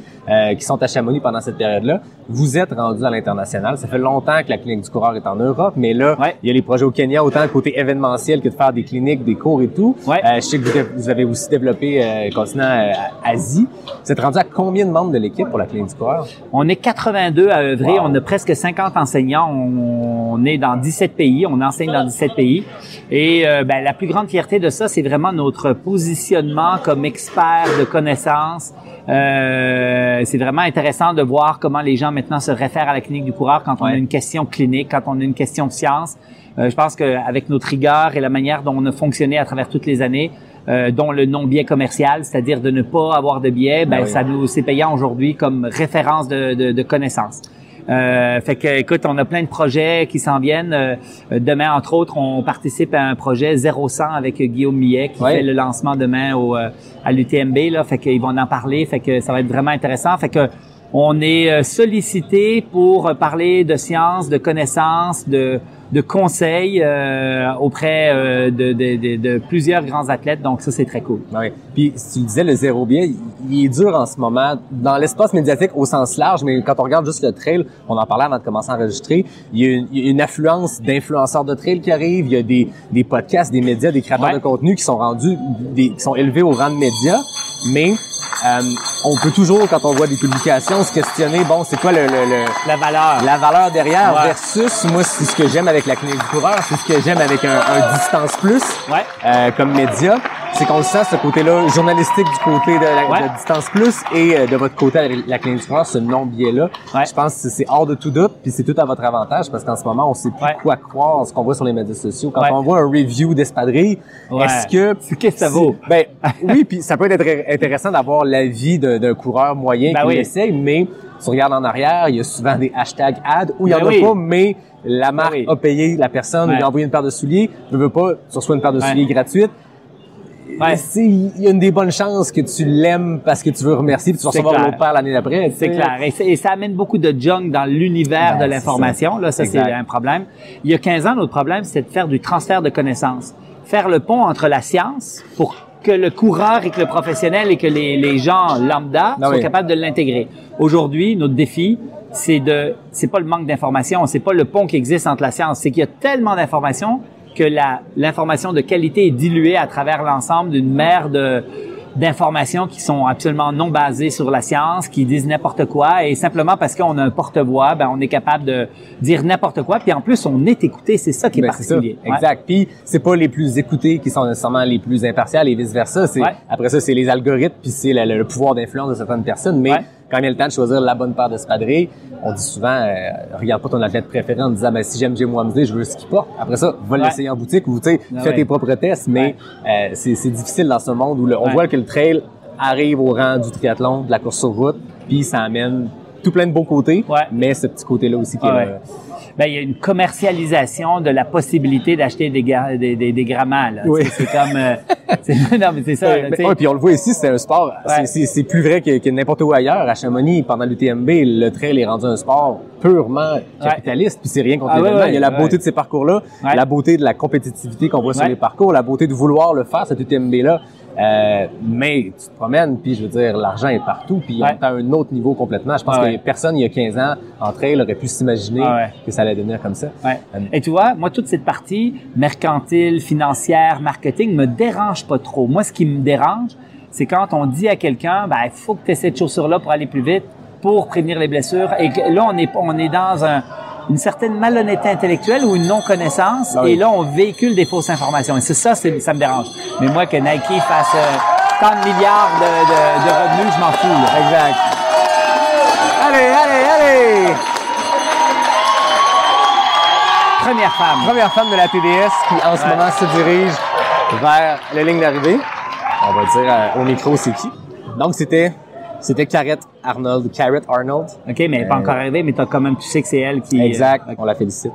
sont à Chamonix pendant cette période-là. Vous êtes rendus à l'international. Ça fait longtemps que la Clinique du coureur est en Europe, mais là, il y a les projets au Kenya, autant côté événementiel que de faire des cliniques, des cours et tout. Je sais que vous avez aussi développé le continent Asie. Vous êtes rendu à combien de membres de l'équipe pour la Clinique du coureur? On est 82 à œuvrer. On a presque 50 enseignants. On est dans 17 pays. On enseigne dans 17 pays. Et la plus grande fierté de ça, c'est vraiment notre positionnement comme expert de connaissances. C'est vraiment intéressant de voir comment les gens maintenant se réfèrent à la Clinique du coureur quand on a une question clinique, quand on a une question de science. Je pense qu'avec notre rigueur et la manière dont on a fonctionné à travers toutes les années, dont le non-biais commercial, c'est-à-dire de ne pas avoir de biais, ça nous c'est payant aujourd'hui comme référence de connaissances. Fait que, écoute, on a plein de projets qui s'en viennent. Demain, entre autres, on participe à un projet 0-100 avec Guillaume Millet qui fait le lancement demain à l'UTMB, là. Fait qu'ils vont en parler. Fait que ça va être vraiment intéressant. Fait que, on est sollicité pour parler de sciences, de connaissances, de conseils auprès de plusieurs grands athlètes. Donc ça, c'est très cool. Oui. Puis si tu disais le zéro biais, il est dur en ce moment dans l'espace médiatique au sens large, mais quand on regarde juste le trail, on en parlait avant de commencer à enregistrer, il y a une affluence d'influenceurs de trail qui arrivent, il y a des podcasts, des médias, des créateurs de contenu qui sont rendus, qui sont élevés au rang de médias, mais on peut toujours, quand on voit des publications, se questionner, bon, c'est quoi la valeur derrière versus, moi, c'est ce que j'aime avec la Clinique du coureur, c'est ce que j'aime avec un Distance Plus comme média, c'est qu'on le sent, ce côté-là journalistique du côté de Distance Plus et de votre côté avec la Clinique du coureur, ce non-biais-là. Je pense que c'est hors de tout doute, puis c'est tout à votre avantage parce qu'en ce moment, on sait plus quoi croire, ce qu'on voit sur les médias sociaux. Quand on voit un review d'espadrilles, est-ce que... Qu'est-ce que ça vaut? Ben, oui, puis ça peut être intéressant d'avoir l'avis d'un coureur moyen qui essaye, mais tu regardes en arrière, il y a souvent des hashtags ads où il y en a pas, mais la marque a payé la personne, il a envoyé une paire de souliers, ne veut pas, tu reçois une paire de souliers gratuite. Il y a une des bonnes chances que tu l'aimes parce que tu veux remercier puis tu vas recevoir l'autre paire l'année d'après. C'est clair. Et ça amène beaucoup de junk dans l'univers de l'information. Là, ça, c'est un problème. Il y a 15 ans, notre problème, c'était de faire du transfert de connaissances. Faire le pont entre la science pour que le coureur et que le professionnel et que les gens lambda soient capables de l'intégrer. Aujourd'hui, notre défi, c'est pas le manque d'informations, c'est pas le pont qui existe entre la science, c'est qu'il y a tellement d'informations que l'information de qualité est diluée à travers l'ensemble d'une mer d'informations qui sont absolument non basées sur la science, qui disent n'importe quoi, et simplement parce qu'on a un porte-voix, on est capable de dire n'importe quoi, puis en plus on est écouté, c'est ça qui est particulier. Ça. Exact. Puis c'est pas les plus écoutés qui sont nécessairement les plus impartials et vice versa. Après ça, c'est les algorithmes, puis c'est le pouvoir d'influence de certaines personnes, mais quand il y a le temps de choisir la bonne paire d'espadrilles, on dit souvent, regarde pas ton athlète préféré en disant, si j'aime Jim Wamsley, je veux ce qu'il porte. Après ça, va l'essayer en boutique ou, fais tes propres tests, mais c'est difficile dans ce monde où on voit que le trail arrive au rang du triathlon, de la course sur route, puis ça amène tout plein de beaux côtés, mais ce petit côté-là aussi qui est il y a une commercialisation de la possibilité d'acheter des grammats, là. Oui. C'est comme, non, mais c'est ça, puis on le voit ici, c'est un sport, c'est plus vrai que n'importe où ailleurs. À Chamonix, pendant l'UTMB, le trail est rendu un sport purement capitaliste, puis c'est rien contre l'événement. Il y a la beauté de ces parcours-là, la beauté de la compétitivité qu'on voit sur les parcours, la beauté de vouloir le faire, cet UTMB-là. Mais tu te promènes, puis je veux dire, l'argent est partout, puis on est à un autre niveau complètement. Je pense que personne, il y a 15 ans, en trail, aurait pu s'imaginer que ça allait devenir comme ça. Et tu vois, moi, toute cette partie mercantile, financière, marketing me dérange pas trop. Moi, ce qui me dérange, c'est quand on dit à quelqu'un, il faut que tu aies cette chaussure-là pour aller plus vite, pour prévenir les blessures. Et que, là, on est dans une certaine malhonnêteté intellectuelle ou une non-connaissance, et là, on véhicule des fausses informations. Et c'est ça, ça me dérange. Mais moi, que Nike fasse tant de milliards de revenus, je m'en fous, là. Exact. Allez! Première femme de la TDS qui, en ce moment, se dirige vers la ligne d'arrivée. On va dire au micro, c'est qui. Donc, c'était Carrette Arnold. OK, mais elle n'est pas encore arrivée, mais tu sais que c'est elle qui... Exact, on la félicite.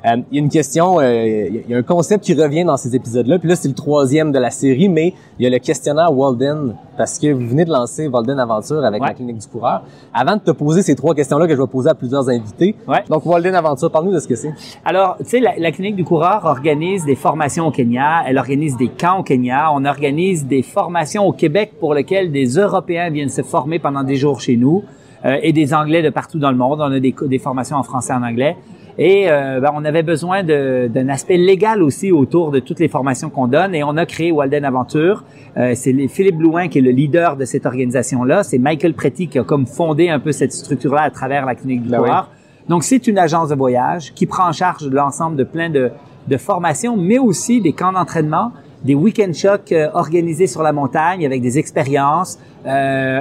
Il y a une question, il y a un concept qui revient dans ces épisodes-là, puis là, c'est le 3e de la série, mais il y a le questionnaire Walden, parce que vous venez de lancer Walden Aventure avec la Clinique du Coureur. Avant de te poser ces 3 questions-là que je vais poser à plusieurs invités, donc Walden Aventure, parle-nous de ce que c'est. Alors, tu sais, la Clinique du Coureur organise des formations au Kenya, elle organise des camps au Kenya, on organise des formations au Québec pour lesquelles des Européens viennent se former pendant des jours chez nous, et des Anglais de partout dans le monde. On a des formations en français et en anglais. Et on avait besoin d'un aspect légal aussi autour de toutes les formations qu'on donne, et on a créé Walden Aventure. C'est Philippe Blouin qui est le leader de cette organisation-là. C'est Michael Pretty qui a comme fondé un peu cette structure-là à travers la Clinique du Coureur. Donc, c'est une agence de voyage qui prend en charge l'ensemble de plein de formations, mais aussi des camps d'entraînement, des week-end shocks organisés sur la montagne avec des expériences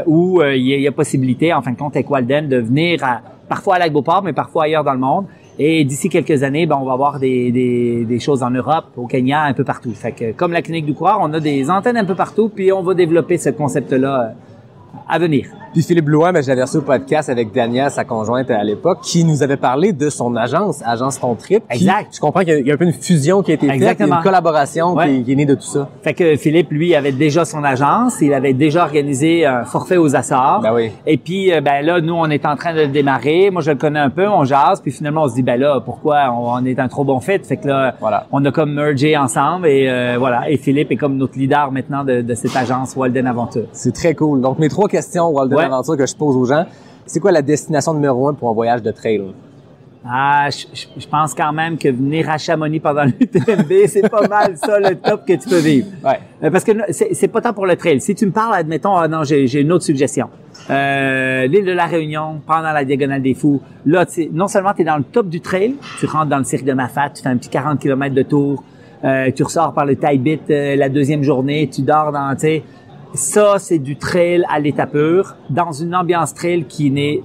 où il y a possibilité, en fin de compte, avec Walden, de venir parfois à Lac-Beauport, mais parfois ailleurs dans le monde. Et d'ici quelques années, on va avoir des choses en Europe, au Kenya, un peu partout. Fait que comme la Clinique du Coureur, on a des antennes un peu partout, puis on va développer ce concept-là à venir. Puis Philippe Blouin, je l'avais reçu au podcast avec Danielle, sa conjointe à l'époque, qui nous avait parlé de son agence Ton Trip. Exact. Je comprends qu'il y a un peu une fusion qui a été faite, il y a une collaboration qui est née de tout ça. Fait que Philippe, lui, avait déjà son agence, il avait déjà organisé un forfait aux Açores. Et puis, là, nous, on est en train de le démarrer. Moi, je le connais un peu, on jase, puis finalement, on se dit, pourquoi on est un trop bon fit? Fait que là, on a comme mergé ensemble, et Et Philippe est comme notre leader maintenant de cette agence Walden Aventure. C'est très cool. Donc, mes 3 questions Walden Aventure que je pose aux gens, c'est quoi la destination numéro 1 pour un voyage de trail? Je pense quand même que venir à Chamonix pendant l'UTMB, c'est pas mal ça le top que tu peux vivre. Parce que c'est pas tant pour le trail. Si tu me parles, admettons, j'ai une autre suggestion. L'île de la Réunion, pendant la Diagonale des Fous, là, non seulement tu es dans le top du trail, tu rentres dans le cirque de Mafat, tu fais un petit 40 km de tour, tu ressors par le Taibit la 2e journée, tu dors dans, ça, c'est du trail à l'état pur, dans une ambiance trail qui n'est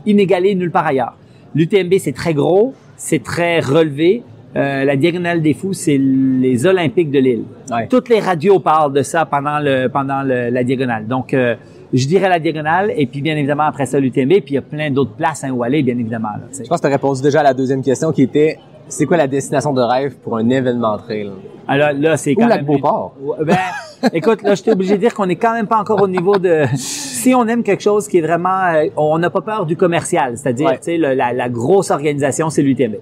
inégalée nulle part ailleurs. L'UTMB, c'est très gros, c'est très relevé. La Diagonale des Fous, c'est les Olympiques de l'île. Toutes les radios parlent de ça pendant la Diagonale. Donc, je dirais la Diagonale, et puis bien évidemment, après ça, l'UTMB, puis il y a plein d'autres places où aller, bien évidemment. Là, je pense que tu as répondu déjà à la 2e question qui était, c'est quoi la destination de rêve pour un événement trail? Alors là, c'est quand même... Lac-Beauport. Écoute, là, je suis obligé de dire qu'on est quand même pas encore au niveau de... Si on aime quelque chose qui est vraiment... on n'a pas peur du commercial, c'est-à-dire, la grosse organisation, c'est l'UTMB.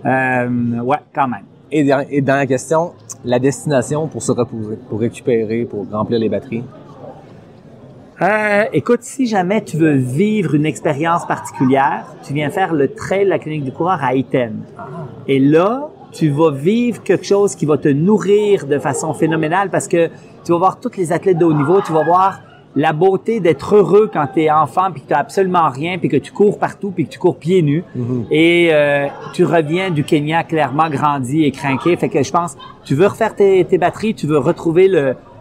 Quand même. Et dans la question, la destination pour se reposer, pour récupérer, pour remplir les batteries? Écoute, si jamais tu veux vivre une expérience particulière, tu viens faire le trail de la Clinique du Coureur à Iten. Et là, tu vas vivre quelque chose qui va te nourrir de façon phénoménale, parce que tu vas voir tous les athlètes de haut niveau, tu vas voir la beauté d'être heureux quand tu es enfant puis que tu n'as absolument rien puis que tu cours partout puis que tu cours pieds nus. Et tu reviens du Kenya clairement grandi et crinqué. Fait que je pense, tu veux refaire tes batteries, tu veux retrouver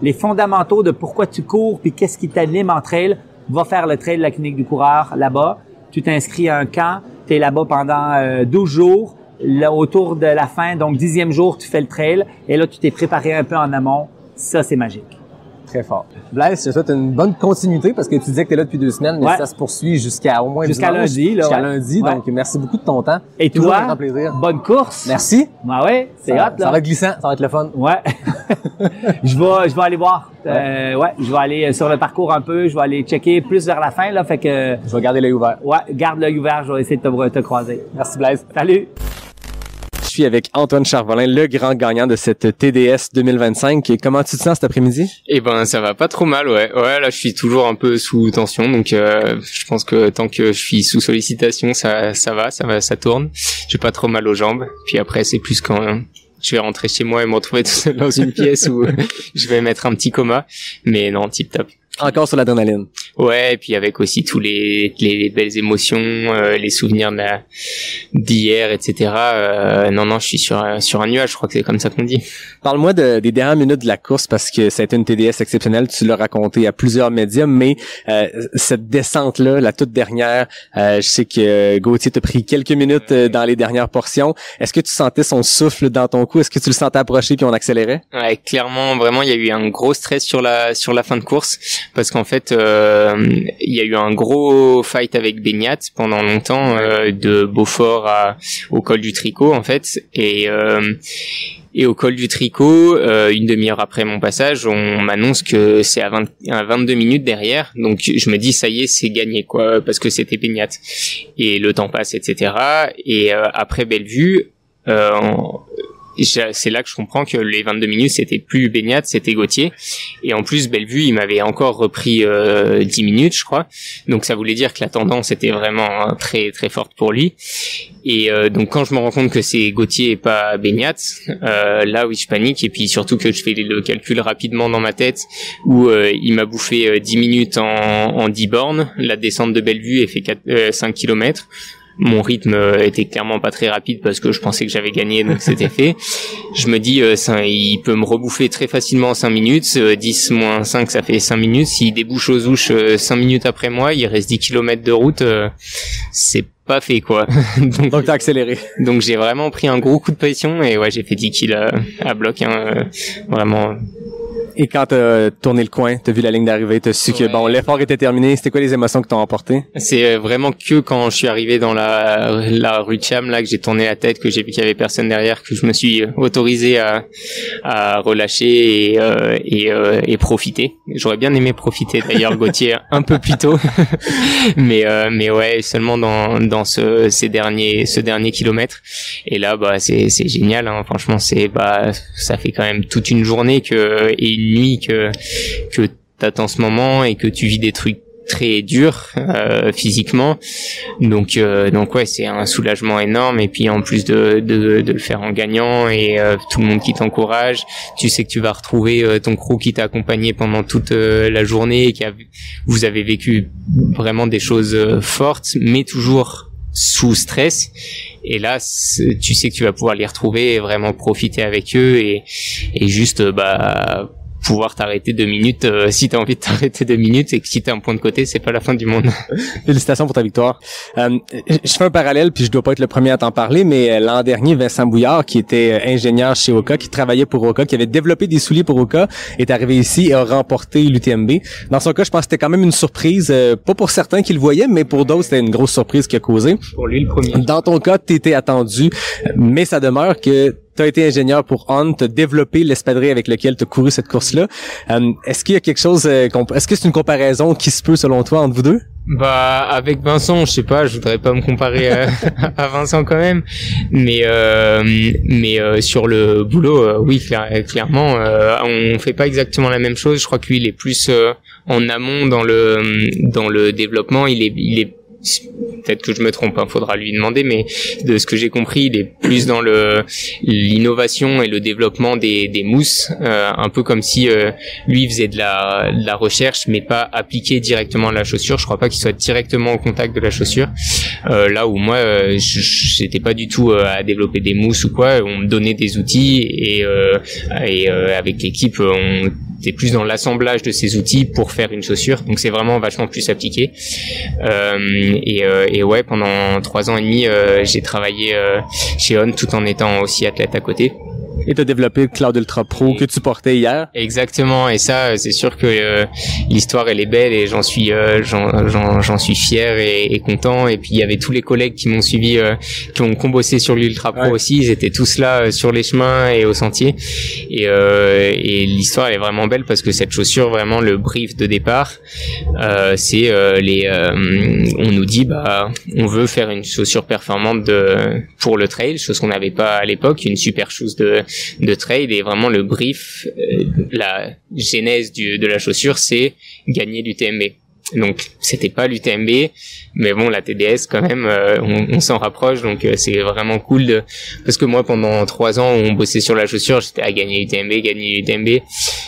les fondamentaux de pourquoi tu cours puis qu'est-ce qui t'anime entre elles. va faire le trail de la clinique du coureur là-bas. Tu t'inscris à un camp, tu es là-bas pendant 12 jours. Là, autour de la fin, donc 10e jour, tu fais le trail. Et là, tu t'es préparé un peu en amont. Ça, c'est magique. Très fort. Blaise, je te souhaite une bonne continuité parce que tu disais que tu es là depuis 2 semaines, mais ça se poursuit jusqu'à au moins jusqu'à dimanche, lundi. Là, jusqu'à lundi. Donc, merci beaucoup de ton temps. Et toujours toi, un grand plaisir. Bonne course. Merci. Ben ouais, c'est hot, là. Ça va être glissant, ça va être le fun. Ouais. je vais aller voir. Je vais aller sur le parcours un peu. Je vais aller checker plus vers la fin, là. Fait que. Je vais garder l'œil ouvert. Ouais, garde l'œil ouvert. Je vais essayer de te croiser. Merci, Blaise. Salut. Je suis avec Antoine Charvolin, le grand gagnant de cette TDS 2025. Et comment tu te sens cet après-midi? Eh ben, ça va pas trop mal, ouais. Ouais, là, je suis toujours un peu sous tension, donc je pense que tant que je suis sous sollicitation, ça tourne. J'ai pas trop mal aux jambes. Puis après, c'est plus quand je vais rentrer chez moi et me retrouver tout seul dans une pièce où je vais mettre un petit coma. Mais non, tip top. Encore sur l'adrénaline. Ouais, et puis avec aussi tous les belles émotions, les souvenirs d'hier, etc. Non, je suis sur un nuage, je crois que c'est comme ça qu'on dit. Parle-moi des dernières minutes de la course parce que ça a été une TDS exceptionnelle, tu l'as raconté à plusieurs médias, mais cette descente-là, la toute dernière, je sais que Gauthier t'a pris quelques minutes dans les dernières portions. Est-ce que tu sentais son souffle dans ton cou? Est-ce que tu le sentais approcher puis on accélérait? Ouais, clairement, vraiment, il y a eu un gros stress sur la fin de course. Parce qu'en fait, il y a eu un gros fight avec Beignat pendant longtemps, de Beaufort au col du Tricot, en fait. Et au col du Tricot, une demi-heure après mon passage, on m'annonce que c'est à 22 minutes derrière. Donc je me dis, ça y est, c'est gagné, quoi, parce que c'était Beignat. Et le temps passe, etc. Et après Bellevue, c'est là que je comprends que les 22 minutes c'était plus Beignat, c'était Gauthier. Et en plus Bellevue, il m'avait encore repris 10 minutes, je crois. Donc ça voulait dire que la tendance était vraiment très très forte pour lui. Et donc quand je me rends compte que c'est Gauthier et pas Beignat, là oui, je panique. Et puis surtout que je fais le calcul rapidement dans ma tête où il m'a bouffé 10 minutes en 10 bornes. La descente de Bellevue elle fait 5 km. Mon rythme était clairement pas très rapide parce que je pensais que j'avais gagné, donc c'était fait. Je me dis, il peut me rebouffer très facilement en 5 minutes. 10 moins 5, ça fait 5 minutes. S'il débouche aux ouches 5 minutes après moi, il reste 10 km de route. C'est pas fait, quoi. Donc t'as accéléré. Donc j'ai vraiment pris un gros coup de pression et ouais, j'ai fait 10 kills à bloc, vraiment. Et quand t'as tourné le coin, t'as vu la ligne d'arrivée, t'as su que bon, l'effort était terminé. C'était quoi les émotions que t'ont emporté? C'est vraiment que quand je suis arrivé dans la rue de Cham, là, que j'ai tourné la tête, que j'ai vu qu'il y avait personne derrière, que je me suis autorisé à relâcher et profiter. J'aurais bien aimé profiter d'ailleurs, Gauthier, un peu plus tôt. mais ouais, seulement dans ce dernier kilomètre. Et là, c'est génial, hein. Franchement, ça fait quand même toute une journée et une nuit que t'attends ce moment et que tu vis des trucs très durs physiquement. Donc ouais, c'est un soulagement énorme. Et puis en plus de le faire en gagnant et tout le monde qui t'encourage, tu sais que tu vas retrouver ton crew qui t'a accompagné pendant toute la journée, vous avez vécu vraiment des choses fortes, mais toujours sous stress. Et là, tu sais que tu vas pouvoir les retrouver et vraiment profiter avec eux et juste pouvoir t'arrêter 2 minutes si t'as envie de t'arrêter 2 minutes et que si t'as un point de côté, c'est pas la fin du monde. Félicitations pour ta victoire. Je fais un parallèle puis je dois pas être le premier à t'en parler, mais l'an dernier, Vincent Bouillard, qui était ingénieur chez Oka, qui travaillait pour Oka, qui avait développé des souliers pour Oka, est arrivé ici et a remporté l'UTMB. Dans son cas, je pense que c'était quand même une surprise, pas pour certains qui le voyaient, mais pour d'autres, c'était une grosse surprise qui a causé. Pour lui, le premier. Dans ton cas, t'étais attendu, mais ça demeure que t'as été ingénieur pour Hunt, t'as développé l'espadrille avec lequel t'as couru cette course-là. Est-ce qu'il y a quelque chose, est-ce que c'est une comparaison qui se peut selon toi entre vous deux? Avec Vincent, je sais pas, je voudrais pas me comparer à Vincent quand même, mais sur le boulot, oui, clairement, on fait pas exactement la même chose. Je crois que lui, il est plus en amont dans le développement. Il est peut-être que je me trompe, faudra lui demander, mais de ce que j'ai compris, il est plus dans l'innovation et le développement des mousses, un peu comme si lui faisait de la recherche, mais pas appliqué directement à la chaussure. Je crois pas qu'il soit directement au contact de la chaussure. Là où moi, j'étais pas du tout à développer des mousses ou quoi. On me donnait des outils et avec l'équipe, t'es plus dans l'assemblage de ces outils pour faire une chaussure, donc c'est vraiment vachement plus appliqué. Et ouais, pendant 3 ans et demi, j'ai travaillé chez On tout en étant aussi athlète à côté. Et t'as développé le Cloud Ultra Pro que tu portais hier. Exactement, et ça, c'est sûr que l'histoire elle est belle et j'en suis fier et content. Et puis il y avait tous les collègues qui m'ont suivi, qui ont bossé sur l'Ultra Pro aussi. Ils étaient tous là sur les chemins et au sentier. Et l'histoire elle est vraiment belle parce que cette chaussure, vraiment le brief de départ, c'est on nous dit on veut faire une chaussure performante pour le trail, chose qu'on n'avait pas à l'époque, une super chose de trail. Et vraiment le brief, la genèse de la chaussure, c'est gagner l'UTMB. Donc c'était pas l'UTMB, mais bon, la TDS quand même, on s'en rapproche, donc c'est vraiment cool parce que moi pendant 3 ans on bossait sur la chaussure, j'étais à gagner l'UTMB.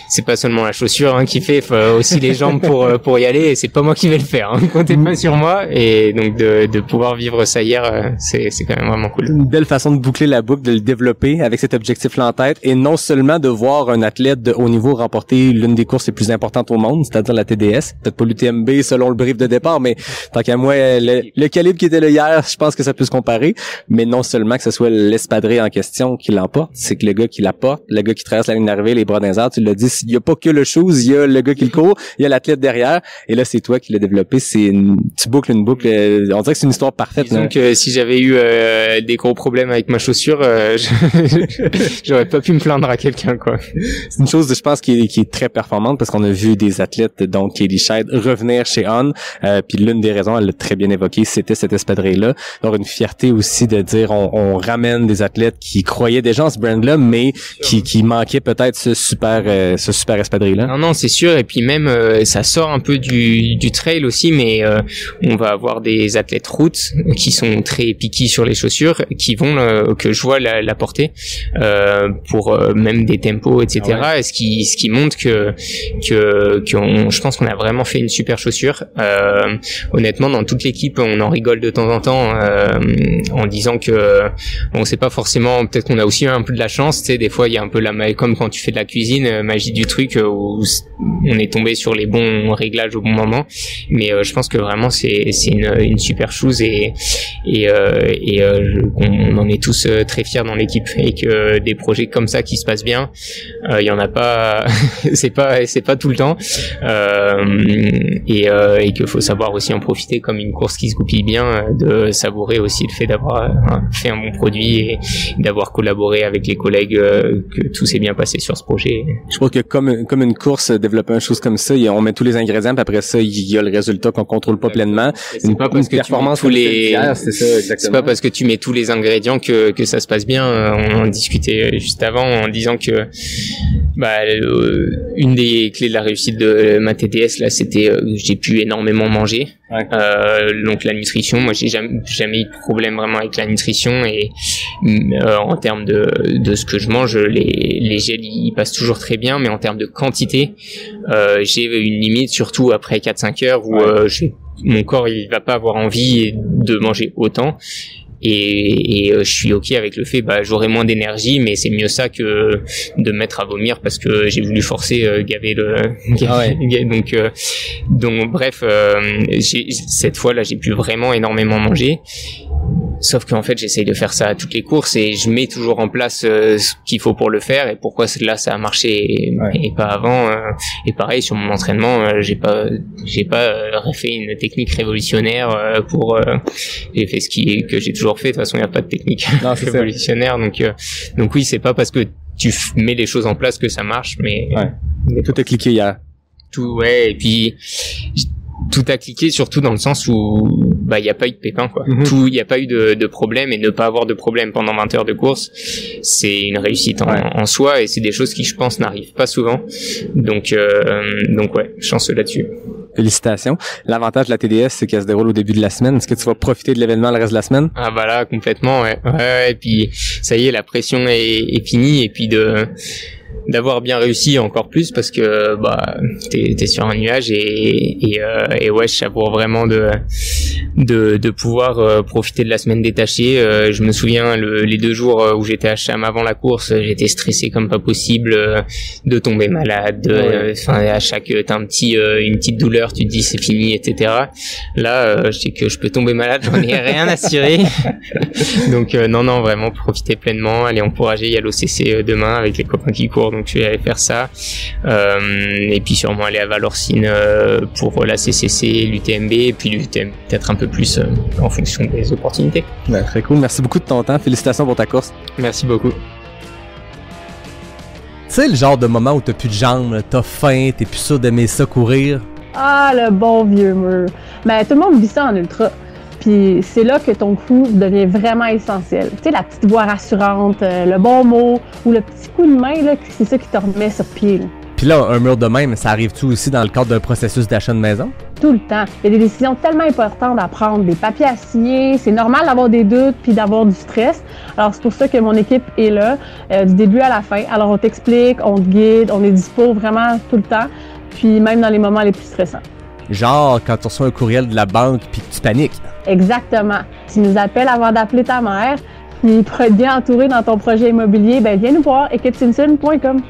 C'est pas seulement la chaussure qui fait, faut aussi les jambes pour y aller, et c'est pas moi qui vais le faire, comptez pas sur moi. Et donc de pouvoir vivre ça hier, c'est quand même vraiment cool. Une belle façon de boucler la boucle, de le développer avec cet objectif-là en tête, et non seulement de voir un athlète de haut niveau remporter l'une des courses les plus importantes au monde, c'est-à-dire la TDS, peut-être pas l'UTMB selon le brief de départ, mais tant qu'à moi, le calibre qui était là hier, je pense que ça peut se comparer. Mais non seulement que ce soit l'espadrille en question qui l'emporte, c'est que le gars qui l'apporte, le gars qui traverse la ligne d'arrivée, les bras dans les airs, tu l'as dit, il y a pas que le shoes, il y a le gars qui le court, il y a l'athlète derrière, et là c'est toi qui l'as développé. Tu boucles une boucle, on dirait que c'est une histoire parfaite. Donc si j'avais eu des gros problèmes avec ma chaussure, j'aurais pas pu me plaindre à quelqu'un, quoi. C'est une chose, je pense, qui est très performante, parce qu'on a vu des athlètes, donc Katie Scheid, revenir chez On, puis l'une des raisons, elle l'a très bien évoqué, c'était cette espadrille-là. Alors une fierté aussi de dire on ramène des athlètes qui croyaient déjà en ce brand-là, mais qui manquaient peut-être ce super espadrille-là. Non, c'est sûr. Et puis même ça sort un peu du trail aussi, mais on va avoir des athlètes route qui sont très piqués sur les chaussures, qui vont que je vois la porter pour même des tempos, etc. Ah ouais. Et ce qui montre que je pense qu'on a vraiment fait une super chaussure. Honnêtement, dans toute l'équipe, on en rigole de temps en temps en disant que on sait pas forcément, peut-être qu'on a aussi un peu de la chance, tu sais, des fois il y a un peu comme quand tu fais de la cuisine, magie du truc, où on est tombé sur les bons réglages au bon moment. Mais je pense que vraiment c'est une super chose, et on en est tous très fiers dans l'équipe, et que des projets comme ça qui se passent bien, il y en a pas c'est pas tout le temps, et qu'il faut savoir aussi en profiter comme une course qui se goupille bien, de savourer aussi le fait d'avoir fait un bon produit et d'avoir collaboré avec les collègues, que tout s'est bien passé sur ce projet. Je pense que comme une course, développer une chose comme ça, on met tous les ingrédients, puis après ça, il y a le résultat qu'on contrôle pas pleinement. C'est pas parce que performance c'est pas parce que tu mets tous les ingrédients que ça se passe bien. On en discutait juste avant en disant que une des clés de la réussite de ma TDS là, c'était j'ai pu énormément manger. Ouais. Donc la nutrition, moi j'ai jamais eu de problème vraiment avec la nutrition, et en termes de ce que je mange, les gels ils passent toujours très bien, mais en termes de quantité, j'ai une limite, surtout après 4-5 heures où mon corps il va pas avoir envie de manger autant. Et je suis ok avec le fait, j'aurai moins d'énergie, mais c'est mieux ça que de me mettre à vomir parce que j'ai voulu forcer gaver donc bref, cette fois là j'ai pu vraiment énormément manger. Sauf qu'en fait, j'essaye de faire ça à toutes les courses, et je mets toujours en place ce qu'il faut pour le faire, et pourquoi là ça a marché et pas avant. Et pareil sur mon entraînement, j'ai pas fait une technique révolutionnaire j'ai fait ce que j'ai toujours fait. De toute façon, il y a pas de technique révolutionnaire. Donc oui, c'est pas parce que tu mets les choses en place que ça marche, mais tout est cliqué hier. Et puis tout a cliqué, surtout dans le sens où il y a pas eu de pépin, quoi. Il y a pas eu de problème, et ne pas avoir de problème pendant 20 heures de course, c'est une réussite en soi, et c'est des choses qui, je pense, n'arrivent pas souvent. Donc chanceux là-dessus. Félicitations. L'avantage de la TDS, c'est qu'elle se déroule au début de la semaine. Est-ce que tu vas profiter de l'événement le reste de la semaine? Ah là, complètement, ouais. Et puis ça y est, la pression est finie, et puis d'avoir bien réussi encore plus parce que t'es sur un nuage et ouais, je savoure vraiment de pouvoir profiter de la semaine détachée. Je me souviens les 2 jours où j'étais à Cham avant la course, j'étais stressé comme pas possible de tomber malade. À chaque t'as une petite douleur, tu te dis c'est fini, etc. Là, je sais que je peux tomber malade, j'en ai rien à cirer. Donc non, vraiment profiter pleinement, aller encourager. Il y a l'OCC demain avec les copains qui courent. Donc je vais aller faire ça et puis sûrement aller à Valorcine pour la CCC, l'UTMB et puis l'UTMB peut-être un peu plus en fonction des opportunités. Très cool, merci beaucoup de ton temps, félicitations pour ta course. Merci beaucoup. Tu sais le genre de moment où t'as plus de jambes, t'as faim, t'es plus sûr d'aimer ça courir? Ah, le bon vieux mur. Ben, tout le monde vit ça en ultra. Puis c'est là que ton crew devient vraiment essentiel. Tu sais, la petite voix rassurante, le bon mot ou le petit coup de main, là, c'est ça qui te remet sur pied. Là. Puis là, un mur de même, ça arrive-tu aussi dans le cadre d'un processus d'achat de maison? Tout le temps. Il y a des décisions tellement importantes à prendre, des papiers à signer. C'est normal d'avoir des doutes puis d'avoir du stress. Alors c'est pour ça que mon équipe est là, du début à la fin. Alors on t'explique, on te guide, on est dispo vraiment tout le temps. Puis même dans les moments les plus stressants. Genre quand tu reçois un courriel de la banque puis que tu paniques. Exactement. Tu nous appelles avant d'appeler ta mère. Puis pour être bien entouré dans ton projet immobilier, ben viens nous voir, equipsimson.com.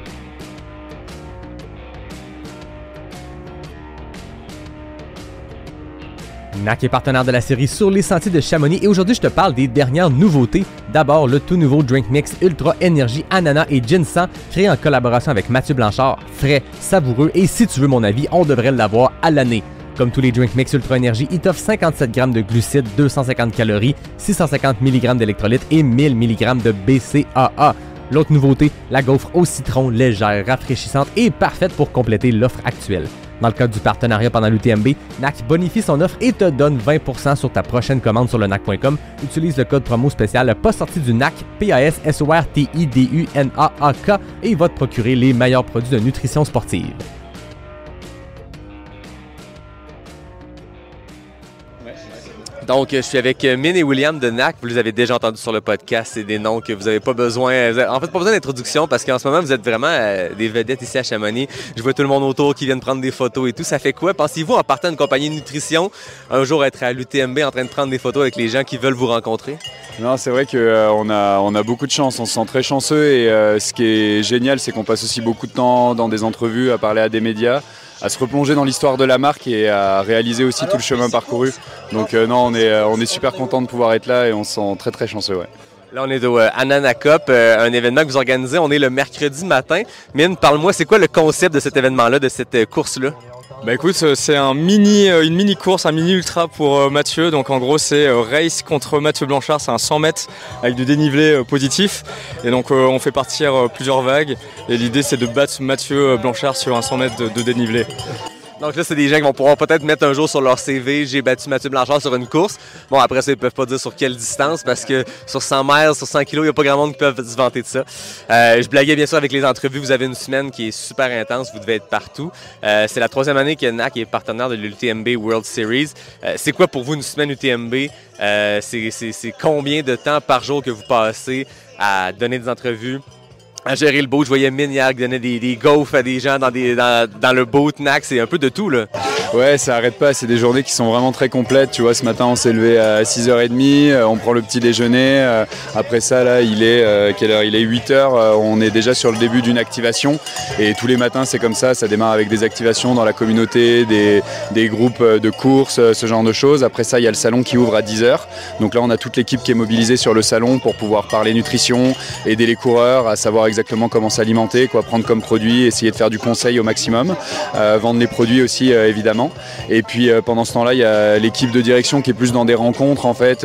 NAC est partenaire de la série Sur les sentiers de Chamonix et aujourd'hui je te parle des dernières nouveautés. D'abord le tout nouveau Drink Mix Ultra Énergie Ananas et Ginseng créé en collaboration avec Mathieu Blanchard. Frais, savoureux et si tu veux mon avis, on devrait l'avoir à l'année. Comme tous les Drink Mix Ultra Énergie, il t'offre 57 g de glucides, 250 calories, 650 mg d'électrolytes et 1000 mg de BCAA. L'autre nouveauté, la gaufre au citron légère, rafraîchissante et parfaite pour compléter l'offre actuelle. Dans le cadre du partenariat pendant l'UTMB, NAC bonifie son offre et te donne 20% sur ta prochaine commande sur le NAC.com. Utilise le code promo spécial pas sorti du NAC, PASSORTIDUNAAK et il va te procurer les meilleurs produits de nutrition sportive. Donc, je suis avec Min et William de NAC. Vous les avez déjà entendus sur le podcast. C'est des noms que vous n'avez pas besoin... En fait, pas besoin d'introduction parce qu'en ce moment, vous êtes vraiment des vedettes ici à Chamonix. Je vois tout le monde autour qui viennent prendre des photos et tout. Ça fait quoi? Pensez-vous, en partant d'une compagnie de nutrition, un jour être à l'UTMB en train de prendre des photos avec les gens qui veulent vous rencontrer? Non, c'est vrai qu'on a beaucoup de chance. On se sent très chanceux et ce qui est génial, c'est qu'on passe aussi beaucoup de temps dans des entrevues, à parler à des médias, à se replonger dans l'histoire de la marque et à réaliser aussi tout le chemin parcouru. Donc non, on est super content de pouvoir être là et on se sent très très chanceux. Ouais. Là, on est au Ananas Cup, un événement que vous organisez. On est le mercredi matin. Min, parle-moi, c'est quoi le concept de cet événement-là, de cette course-là? Bah écoute, c'est une mini course, un mini ultra pour Mathieu. Donc en gros c'est race contre Mathieu Blanchard, c'est un 100 mètres avec du dénivelé positif. Et donc on fait partir plusieurs vagues et l'idée c'est de battre Mathieu Blanchard sur un 100 mètres de dénivelé. Donc là, c'est des gens qui vont pouvoir peut-être mettre un jour sur leur CV « J'ai battu Mathieu Blanchard sur une course ». Bon, après ça, ils peuvent pas dire sur quelle distance parce que sur 100 mètres, sur 100 kilos, il n'y a pas grand monde qui peut se vanter de ça. Je blaguais bien sûr avec les entrevues. Vous avez une semaine qui est super intense. Vous devez être partout. C'est la 3e année que NAC est partenaire de l'UTMB World Series. C'est quoi pour vous une semaine UTMB? C'est combien de temps par jour que vous passez à donner des entrevues, à gérer le boat? Je voyais Min hier qui donnait des gaufres à des gens dans le boat NAC, c'est un peu de tout là. Ouais, ça arrête pas, c'est des journées qui sont vraiment très complètes. Tu vois, ce matin on s'est levé à 6h30, on prend le petit déjeuner. Après ça, là, il est quelle heure? Il est 8h, on est déjà sur le début d'une activation. Et tous les matins, c'est comme ça démarre avec des activations dans la communauté, des groupes de courses, ce genre de choses. Après ça, il y a le salon qui ouvre à 10h. Donc là, on a toute l'équipe qui est mobilisée sur le salon pour pouvoir parler nutrition, aider les coureurs à savoir exactement comment s'alimenter, quoi prendre comme produit, essayer de faire du conseil au maximum, vendre les produits aussi évidemment. Et puis pendant ce temps-là, il y a l'équipe de direction qui est plus dans des rencontres en fait,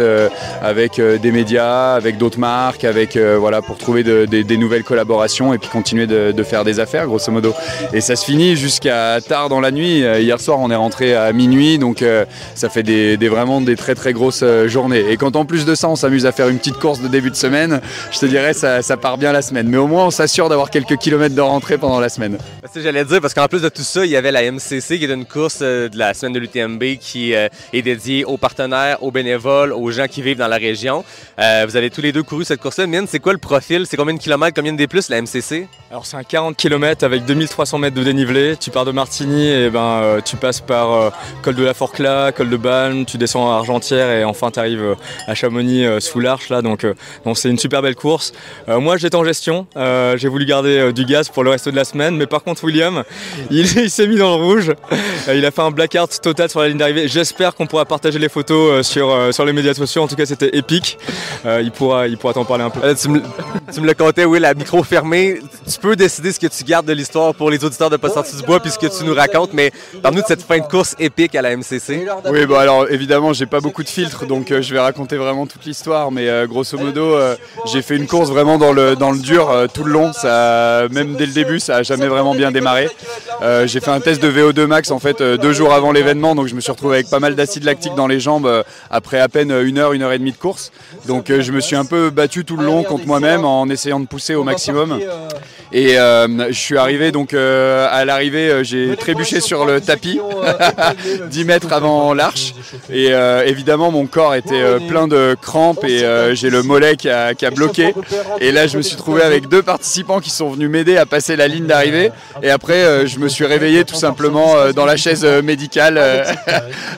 avec des médias, avec d'autres marques, avec voilà, pour trouver des nouvelles collaborations et puis continuer de faire des affaires grosso modo. Et ça se finit jusqu'à tard dans la nuit. Hier soir, on est rentré à minuit, donc ça fait vraiment des très très grosses journées. Et quand en plus de ça, on s'amuse à faire une petite course de début de semaine, je te dirais ça part bien la semaine. Mais au moins moins on s'assure d'avoir quelques kilomètres de rentrée pendant la semaine. C'est ce que j'allais dire, parce qu'en plus de tout ça, il y avait la MCC qui est une course de la semaine de l'UTMB qui est dédiée aux partenaires, aux bénévoles, aux gens qui vivent dans la région. Vous avez tous les deux couru cette course-là. Mine, c'est quoi le profil? C'est combien de kilomètres, combien de D+, la MCC? Alors c'est un 40 km avec 2300 mètres de dénivelé. Tu pars de Martigny et tu passes par col de la Forclaz, col de Balme, tu descends à Argentière et enfin tu arrives à Chamonix sous l'Arche là. Donc c'est une super belle course. Moi j'étais en gestion, j'ai voulu garder du gaz pour le reste de la semaine, mais par contre William, il s'est mis dans le rouge. Il a fait un blackout total sur la ligne d'arrivée. J'espère qu'on pourra partager les photos sur les médias sociaux. En tout cas c'était épique. Il pourra t'en parler un peu. Tu me le contais, Will, à micro fermé. Tu peux décider ce que tu gardes de l'histoire pour les auditeurs de Pas sorti du bois puis ce que tu nous racontes, mais parle-nous de cette fin de course épique à la MCC. Oui, alors évidemment, j'ai pas beaucoup de filtres, donc je vais raconter vraiment toute l'histoire, mais grosso modo, j'ai fait une course vraiment dans le dur tout le long. Même dès le début, ça a jamais vraiment bien démarré. J'ai fait un test de VO2 max en fait 2 jours avant l'événement, donc je me suis retrouvé avec pas mal d'acide lactique dans les jambes après à peine 1 heure, 1 heure et demie de course. Donc je me suis un peu battu tout le long contre moi-même en essayant de pousser au maximum. Et je suis arrivé donc à l'arrivée, j'ai trébuché sur le tapis 10 mètres avant l'arche et évidemment mon corps était plein de crampes et j'ai le mollet qui a bloqué. Et là je me suis trouvé avec 2 participants qui sont venus m'aider à passer la ligne d'arrivée et après je me suis réveillé tout simplement dans la chaise médicale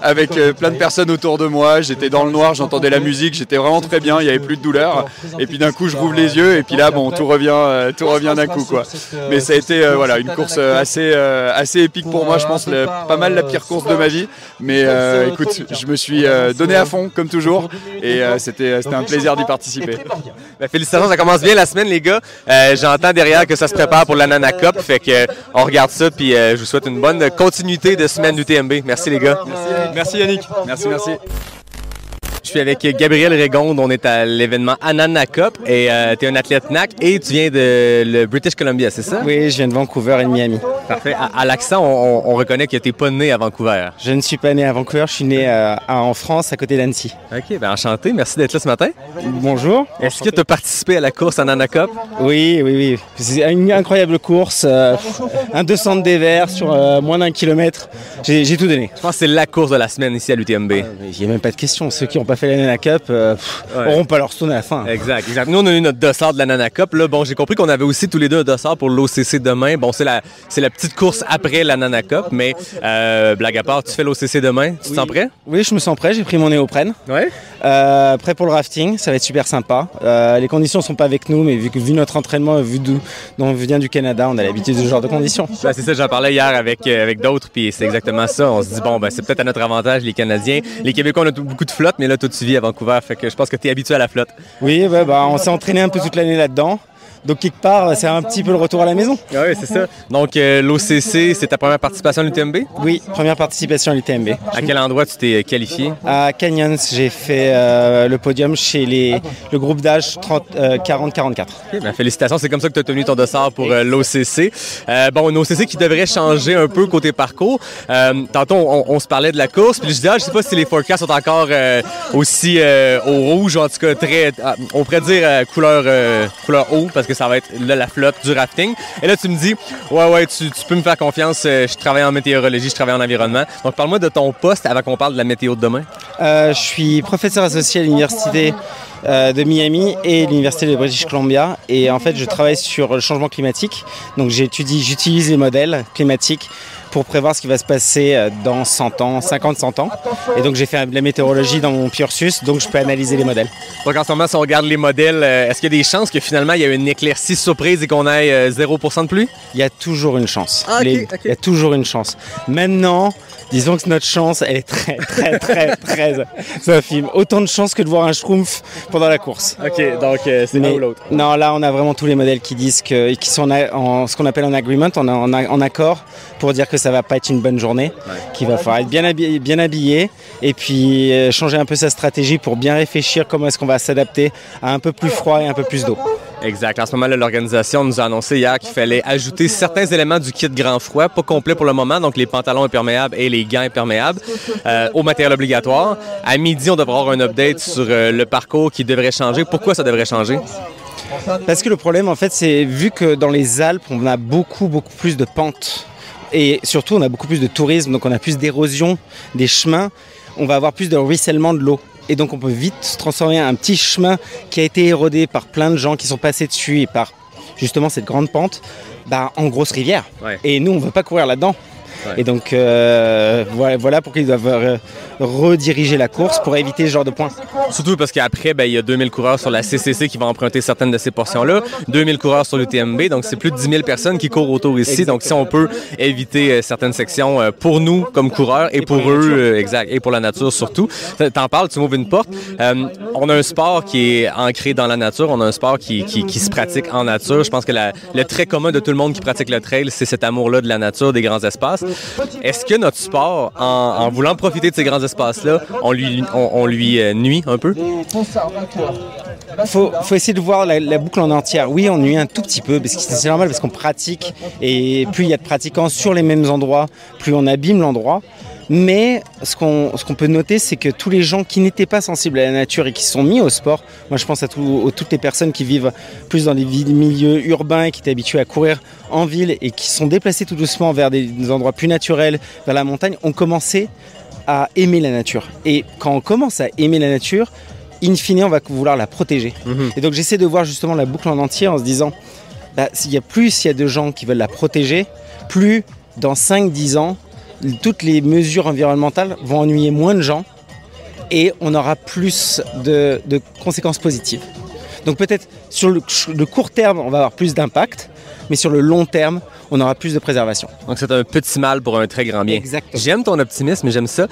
avec plein de personnes autour de moi. J'étais dans le noir, j'entendais la musique, j'étais vraiment très bien, il n'y avait plus de douleur et puis d'un coup je rouvre les yeux et puis là bon tout revient d'un coup quoi. Mais ça a été voilà une course assez épique pour moi, je pense pas mal la pire course de ma vie, mais écoute, je me suis donné à fond comme toujours et c'était un plaisir d'y participer. Félicitations, ça commence bien la semaine les gars. J'entends derrière que ça se prépare pour la Nana Cup, fait que on regarde ça puis je vous souhaite une bonne continuité de semaine d'UTMB. Merci les gars. Merci Yannick. Merci. Je suis avec Gabriel Régonde, on est à l'événement Anana Cup et tu es un athlète NAC et tu viens de le British Columbia, c'est ça? Oui, je viens de Vancouver et de Miami. Parfait. À l'accent, on reconnaît que tu n'es pas né à Vancouver. Je ne suis pas né à Vancouver, je suis né en France, à côté d'Annecy. OK, ben enchanté. Merci d'être là ce matin. Bonjour. Est-ce que tu as participé à la course Anana Cup? Oui. C'est une incroyable course. Un 200 de dévers sur moins d'1 kilomètre. J'ai tout donné. Je pense que c'est la course de la semaine ici à l'UTMB. Il n'y a même pas de question. Ceux qui n'ont pas fait la Nana Cup n'auront pas leur tourner à la fin. Exact. Nous, on a eu notre dossard de la Nana Cup. Là, bon, j'ai compris qu'on avait aussi tous les deux un dossard pour l'OCC demain. Bon, c'est la petite course après la Nana Cup, mais blague à part, tu fais l'OCC demain. Tu te sens prêt? Oui, je me sens prêt. J'ai pris mon néoprène. Ouais. Prêt pour le rafting. Ça va être super sympa. Les conditions ne sont pas avec nous, mais vu notre entraînement, vu d'où on vient du Canada, on a l'habitude de ce genre de conditions. Ben, c'est ça, j'en parlais hier avec d'autres, puis c'est exactement ça. On se dit, bon, ben, c'est peut-être à notre avantage, les Canadiens. Les Québécois, on a beaucoup de flotte, mais là, toi, tu vis à Vancouver, fait que je pense que tu es habitué à la flotte. Oui, on s'est entraîné un peu toute l'année là-dedans. Donc, quelque part, c'est un petit peu le retour à la maison. Oui, c'est ça. Donc, l'OCC, c'est ta première participation à l'UTMB? Oui, première participation à l'UTMB. À quel endroit tu t'es qualifié? À Canyons, j'ai fait le podium chez le groupe d'âge 40-44. Okay, ben, félicitations, c'est comme ça que tu as obtenu ton dossard pour l'OCC. Bon, une OCC qui devrait changer un peu côté parcours. Tantôt, on se parlait de la course, puis je disais, je sais pas si les forecasts sont encore aussi au rouge, en tout cas très, on pourrait dire couleur eau, parce que ça va être là la flotte du rafting. Et là, tu me dis, ouais, tu peux me faire confiance, je travaille en météorologie, je travaille en environnement. Donc, parle-moi de ton poste avant qu'on parle de la météo de demain. Je suis professeur associé à l'université de Miami et l'université de British Columbia. Et en fait, je travaille sur le changement climatique. Donc, j'utilise les modèles climatiques pour prévoir ce qui va se passer dans 100 ans, 50-100 ans. Et donc, j'ai fait de la météorologie dans mon cursus, donc je peux analyser les modèles. Donc, en ce moment, si on regarde les modèles, est-ce qu'il y a des chances que finalement, il y a une éclaircie surprise et qu'on ait 0% de pluie? Il y a toujours une chance. Ah, okay. Il y a toujours une chance. Maintenant, disons que notre chance, elle est très ça filme. Autant de chances que de voir un schtroumpf pendant la course. OK, donc c'est l'un ou l'autre. Non, là, on a vraiment tous les modèles qui disent qui sont en ce qu'on appelle en agreement, en accord, pour dire que ça va pas être une bonne journée, qu'il va falloir être bien habillé et puis changer un peu sa stratégie pour bien réfléchir comment est-ce qu'on va s'adapter à un peu plus froid et un peu plus d'eau. Exact. En ce moment, là, l'organisation nous a annoncé hier qu'il fallait ajouter certains éléments du kit grand froid, pas complet pour le moment, donc les pantalons imperméables et les gants imperméables, au matériel obligatoire. À midi, on devrait avoir un update sur le parcours qui devrait changer. Pourquoi ça devrait changer? Parce que le problème, en fait, c'est vu que dans les Alpes, on a beaucoup plus de pentes. Et surtout, on a beaucoup plus de tourisme, donc on a plus d'érosion des chemins. On va avoir plus de ruissellement de l'eau. Et donc, on peut vite se transformer en un petit chemin qui a été érodé par plein de gens qui sont passés dessus et par, justement, cette grande pente, en grosse rivière. Ouais. Et nous, on ne veut pas courir là-dedans. Ouais. Et donc, voilà pourquoi ils doivent rediriger la course pour éviter ce genre de points. Surtout parce qu'après, il y a 2000 coureurs sur la CCC qui vont emprunter certaines de ces portions-là, 2000 coureurs sur l'UTMB, donc c'est plus de 10 000 personnes qui courent autour ici. Exactement. Donc, si on peut éviter certaines sections pour nous comme coureurs et pour eux, exact, et pour la nature surtout. T'en parles, tu m'ouvres une porte. On a un sport qui est ancré dans la nature, on a un sport qui se pratique en nature. Je pense que le trait commun de tout le monde qui pratique le trail, c'est cet amour-là de la nature, des grands espaces. Est-ce que notre sport, en voulant profiter de ces grands espaces-là, on lui nuit un peu? Faut essayer de voir la boucle en entière. Oui, on nuit un tout petit peu, parce que c'est normal, parce qu'on pratique, et plus il y a de pratiquants sur les mêmes endroits, plus on abîme l'endroit. Mais ce qu'on peut noter, c'est que tous les gens qui n'étaient pas sensibles à la nature et qui se sont mis au sport, moi je pense à toutes les personnes qui vivent plus dans des milieux urbains et qui étaient habitués à courir en ville et qui sont déplacés tout doucement vers des endroits plus naturels, vers la montagne, ont commencé à aimer la nature. Et quand on commence à aimer la nature, in fine, on va vouloir la protéger. Et donc j'essaie de voir justement la boucle en entier en se disant, s'il y a de gens qui veulent la protéger, plus dans 5-10 ans, toutes les mesures environnementales vont ennuyer moins de gens et on aura plus de conséquences positives. Donc peut-être sur le court terme, on va avoir plus d'impact, mais sur le long terme, on aura plus de préservation. Donc c'est un petit mal pour un très grand bien. Exactement. J'aime ton optimisme, j'aime ça.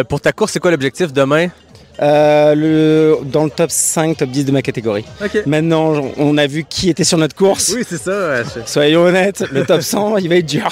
Pour ta course, c'est quoi l'objectif demain? Dans le top 5, top 10 de ma catégorie. Okay. Maintenant, on a vu qui était sur notre course. Oui, c'est ça. Soyons honnêtes, le top 100, il va être dur.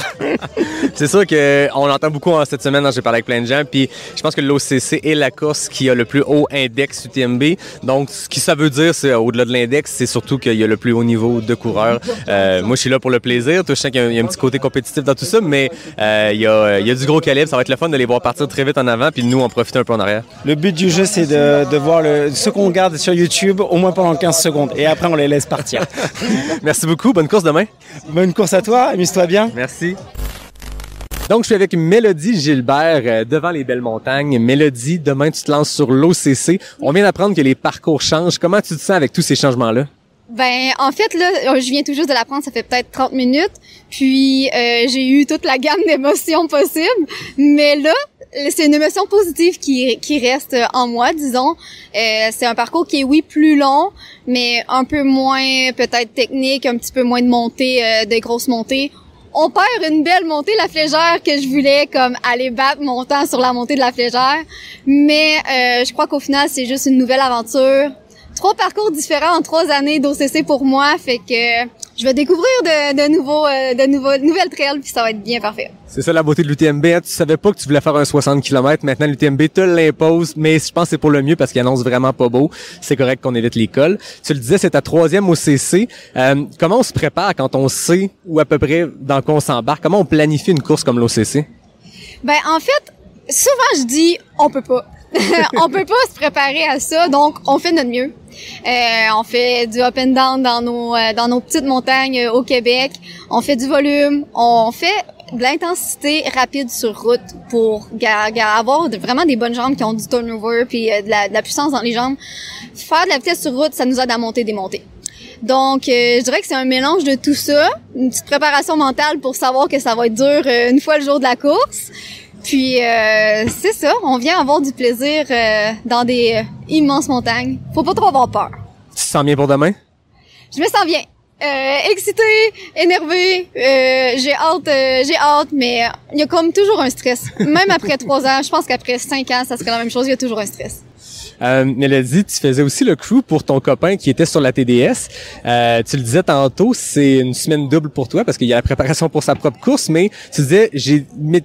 C'est sûr qu'on l'entend beaucoup cette semaine, j'ai parlé avec plein de gens, puis je pense que l'OCC est la course qui a le plus haut index UTMB. Donc, ce que ça veut dire, c'est au-delà de l'index, c'est surtout qu'il y a le plus haut niveau de coureurs. Moi, je suis là pour le plaisir. Je sais qu'il y a un petit côté compétitif dans tout ça, mais il y a du gros calibre. Ça va être le fun de les voir partir très vite en avant, puis nous, on profite un peu en arrière. Le but du jeu, c'est de voir ce qu'on garde sur YouTube au moins pendant 15 secondes. Et après, on les laisse partir. Merci beaucoup. Bonne course demain. Bonne course à toi. Amuse-toi bien. Merci. Donc, je suis avec Mélodie Gilbert devant les belles montagnes. Mélodie, demain, tu te lances sur l'OCC. On vient d'apprendre que les parcours changent. Comment tu te sens avec tous ces changements-là? En fait, là, je viens tout juste de l'apprendre, ça fait peut-être 30 minutes. Puis, j'ai eu toute la gamme d'émotions possibles. Mais là, c'est une émotion positive qui reste en moi, disons. C'est un parcours qui est, oui, plus long, mais un peu moins, peut-être technique, un petit peu moins de montée, de grosses montées. On perd une belle montée, la Flégère, que je voulais comme aller battre mon temps sur la montée de la Flégère. Mais je crois qu'au final, c'est juste une nouvelle aventure. 3 parcours différents en 3 années d'OCC pour moi, fait que je vais découvrir de nouvelles trails, puis ça va être bien parfait. C'est ça la beauté de l'UTMB, hein? Tu savais pas que tu voulais faire un 60 km, maintenant l'UTMB te l'impose, mais je pense que c'est pour le mieux parce qu'il annonce vraiment pas beau. C'est correct qu'on évite l'école. Tu le disais, c'est ta 3e OCC. Comment on se prépare quand on sait ou à peu près dans quoi on s'embarque? Comment on planifie une course comme l'OCC? En fait, souvent je dis on peut pas. On peut pas se préparer à ça, donc on fait notre mieux. On fait du up and down dans nos petites montagnes au Québec. On fait du volume. On fait de l'intensité rapide sur route pour avoir vraiment des bonnes jambes qui ont du turnover puis de la puissance dans les jambes. Faire de la vitesse sur route, ça nous aide à monter des montées. Donc, je dirais que c'est un mélange de tout ça, une petite préparation mentale pour savoir que ça va être dur une fois le jour de la course. Puis, c'est ça, on vient avoir du plaisir dans des immenses montagnes. Faut pas trop avoir peur. Tu te sens bien pour demain? Je me sens bien. Excitée, énervée, j'ai hâte, mais il y a comme toujours un stress. Même après 3 ans, je pense qu'après 5 ans, ça serait la même chose, il y a toujours un stress. Mélodie, tu faisais aussi le crew pour ton copain qui était sur la TDS. Tu le disais tantôt, c'est une semaine double pour toi parce qu'il y a la préparation pour sa propre course, mais tu disais, j'ai mis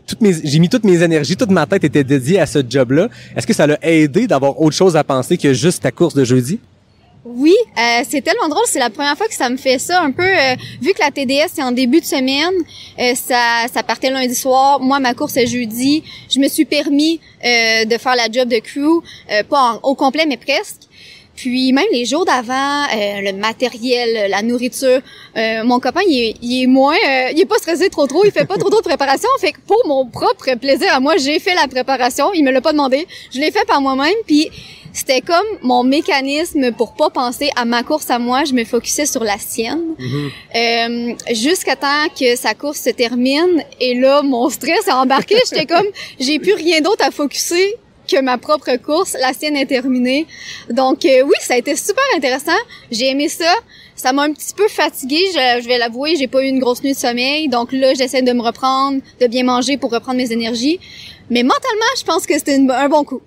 toutes mes énergies, toute ma tête était dédiée à ce job-là. Est-ce que ça l'a aidé d'avoir autre chose à penser que juste ta course de jeudi? Oui, c'est tellement drôle, c'est la première fois que ça me fait ça un peu, vu que la TDS c'est en début de semaine, ça partait lundi soir, moi ma course est jeudi, je me suis permis de faire la job de crew, pas au complet mais presque. Puis même les jours d'avant, le matériel, la nourriture, mon copain il est pas stressé trop, il fait pas trop de préparation. Fait que pour mon propre plaisir à moi, j'ai fait la préparation. Il me l'a pas demandé, je l'ai fait par moi-même. Puis c'était comme mon mécanisme pour pas penser à ma course à moi, je me focusais sur la sienne. Jusqu'à temps que sa course se termine. Et là, mon stress a embarqué. J'étais comme, j'ai plus rien d'autre à focusser que ma propre course. La sienne est terminée. Donc oui, ça a été super intéressant. J'ai aimé ça. Ça m'a un petit peu fatiguée, je vais l'avouer. J'ai pas eu une grosse nuit de sommeil. Donc là, j'essaie de me reprendre, de bien manger pour reprendre mes énergies. Mais mentalement, je pense que c'était un bon coup.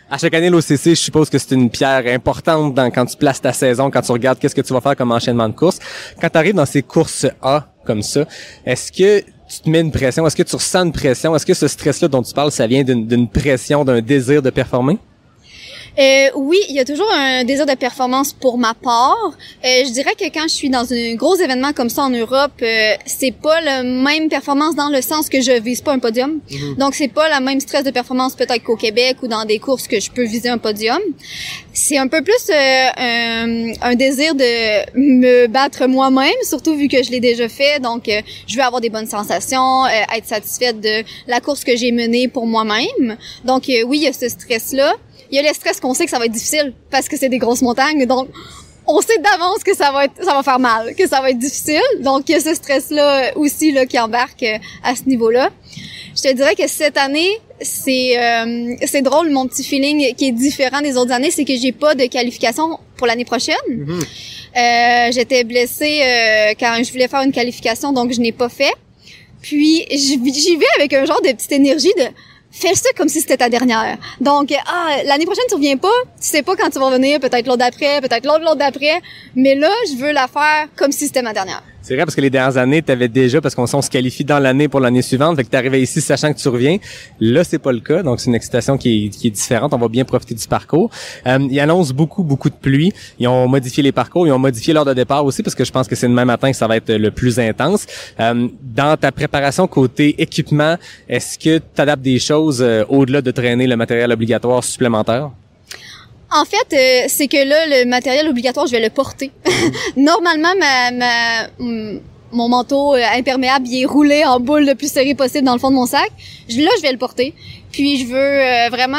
À chaque année, l'OCC, je suppose que c'est une pierre importante quand tu places ta saison, quand tu regardes qu'est-ce que tu vas faire comme enchaînement de courses. Quand tu arrives dans ces courses A comme ça, est-ce que tu te mets une pression? Est-ce que tu ressens une pression? Est-ce que ce stress-là dont tu parles, ça vient d'une pression, d'un désir de performer? Oui, il y a toujours un désir de performance pour ma part. Je dirais que quand je suis dans un gros événement comme ça en Europe, c'est pas la même performance dans le sens que je vise pas un podium. Donc c'est pas la même stress de performance peut-être qu'au Québec ou dans des courses que je peux viser un podium. C'est un peu plus un désir de me battre moi-même, surtout vu que je l'ai déjà fait. Donc je veux avoir des bonnes sensations, être satisfaite de la course que j'ai menée pour moi-même. Donc oui, il y a ce stress-là. Il y a le stress qu'on sait que ça va être difficile parce que c'est des grosses montagnes. Donc, on sait d'avance que ça va faire mal, que ça va être difficile. Donc, il y a ce stress-là aussi là qui embarque à ce niveau-là. Je te dirais que cette année, c'est drôle, mon petit feeling qui est différent des autres années, c'est que j'ai pas de qualification pour l'année prochaine. J'étais blessée quand je voulais faire une qualification, donc je n'ai pas fait. Puis, j'y vais avec un genre de petite énergie de fais ça comme si c'était ta dernière. Donc, l'année prochaine, tu reviens pas. Tu sais pas quand tu vas revenir. Peut-être l'autre d'après, peut-être l'autre d'après. Mais là, je veux la faire comme si c'était ma dernière. C'est vrai parce que les dernières années, t'avais déjà, parce qu'on se qualifie dans l'année pour l'année suivante, fait que t'arrivais ici sachant que tu reviens. Là, c'est pas le cas, donc c'est une excitation qui est différente. On va bien profiter du parcours. Ils annoncent beaucoup de pluie. Ils ont modifié les parcours, ils ont modifié l'heure de départ aussi parce que je pense que c'est demain matin que ça va être le plus intense. Dans ta préparation côté équipement, est-ce que tu adaptes des choses au-delà de traîner le matériel obligatoire supplémentaire? En fait, c'est que là, le matériel obligatoire, je vais le porter. Normalement, mon manteau imperméable, il est roulé en boule le plus serré possible dans le fond de mon sac. Là, je vais le porter. Puis, je veux vraiment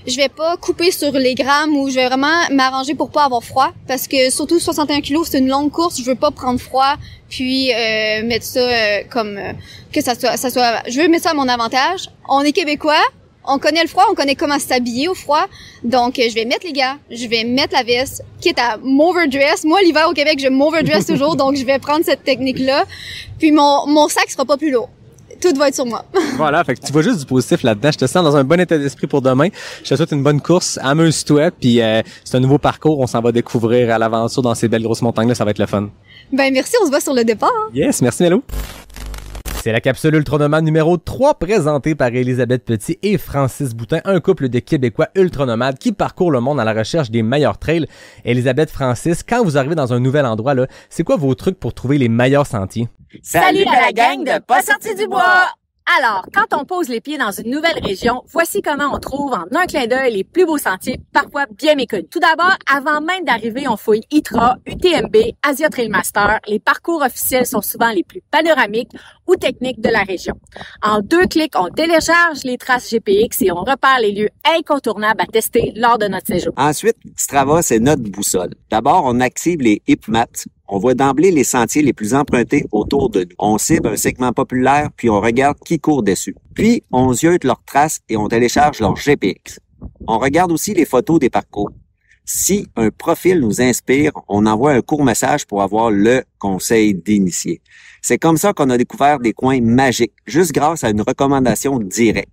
je vais pas couper sur les grammes ou je vais vraiment m'arranger pour pas avoir froid. Parce que surtout 61 kilos, c'est une longue course. Je veux pas prendre froid puis mettre ça comme que ça soit. Je veux mettre ça à mon avantage. On est Québécois. On connaît le froid, on connaît comment s'habiller au froid. Donc, je vais mettre les gants, je vais mettre la veste, quitte à m'overdress. Moi, l'hiver au Québec, je m'overdress toujours, donc je vais prendre cette technique-là. Puis, mon sac sera pas plus lourd. Tout va être sur moi. Voilà, fait que tu vois juste du positif là-dedans. Je te sens dans un bon état d'esprit pour demain. Je te souhaite une bonne course. Amuse-toi, puis c'est un nouveau parcours. On s'en va découvrir à l'aventure dans ces belles grosses montagnes-là. Ça va être le fun. Ben, merci. On se voit sur le départ. Yes, merci Mélo. C'est la capsule Ultranomade numéro 3 présentée par Elisabeth Petit et Francis Boutin, un couple de Québécois ultranomades qui parcourent le monde à la recherche des meilleurs trails. Elisabeth, Francis, quand vous arrivez dans un nouvel endroit, là, c'est quoi vos trucs pour trouver les meilleurs sentiers? Salut à la gang de Pas sorti du bois! Alors, quand on pose les pieds dans une nouvelle région, voici comment on trouve en un clin d'œil les plus beaux sentiers, parfois bien méconnus. Tout d'abord, avant même d'arriver, on fouille ITRA, UTMB, Asia Trail Master. Les parcours officiels sont souvent les plus panoramiques ou techniques de la région. En 2 clics, on télécharge les traces GPX et on repère les lieux incontournables à tester lors de notre séjour. Ensuite, Strava, c'est notre boussole. D'abord, on active les Heap Maps. On voit d'emblée les sentiers les plus empruntés autour de nous. On cible un segment populaire, puis on regarde qui court dessus. Puis, on ziote leurs traces et on télécharge leur GPX. On regarde aussi les photos des parcours. Si un profil nous inspire, on envoie un court message pour avoir le conseil d'initié. C'est comme ça qu'on a découvert des coins magiques, juste grâce à une recommandation directe.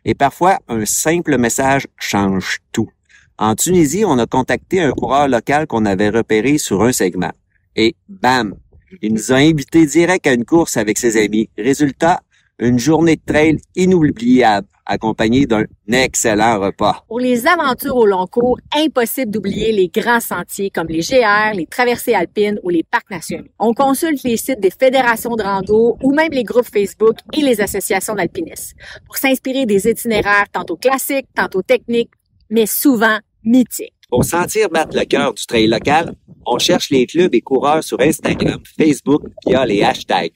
Et parfois, un simple message change tout. En Tunisie, on a contacté un coureur local qu'on avait repéré sur un segment. Et bam, il nous a invités direct à une course avec ses amis. Résultat, une journée de trail inoubliable, accompagnée d'un excellent repas. Pour les aventures au long cours, impossible d'oublier les grands sentiers comme les GR, les traversées alpines ou les parcs nationaux. On consulte les sites des fédérations de rando ou même les groupes Facebook et les associations d'alpinistes pour s'inspirer des itinéraires tantôt classiques, tantôt techniques, mais souvent mythiques. Pour sentir battre le cœur du trail local, on cherche les clubs et coureurs sur Instagram, Facebook via les hashtags.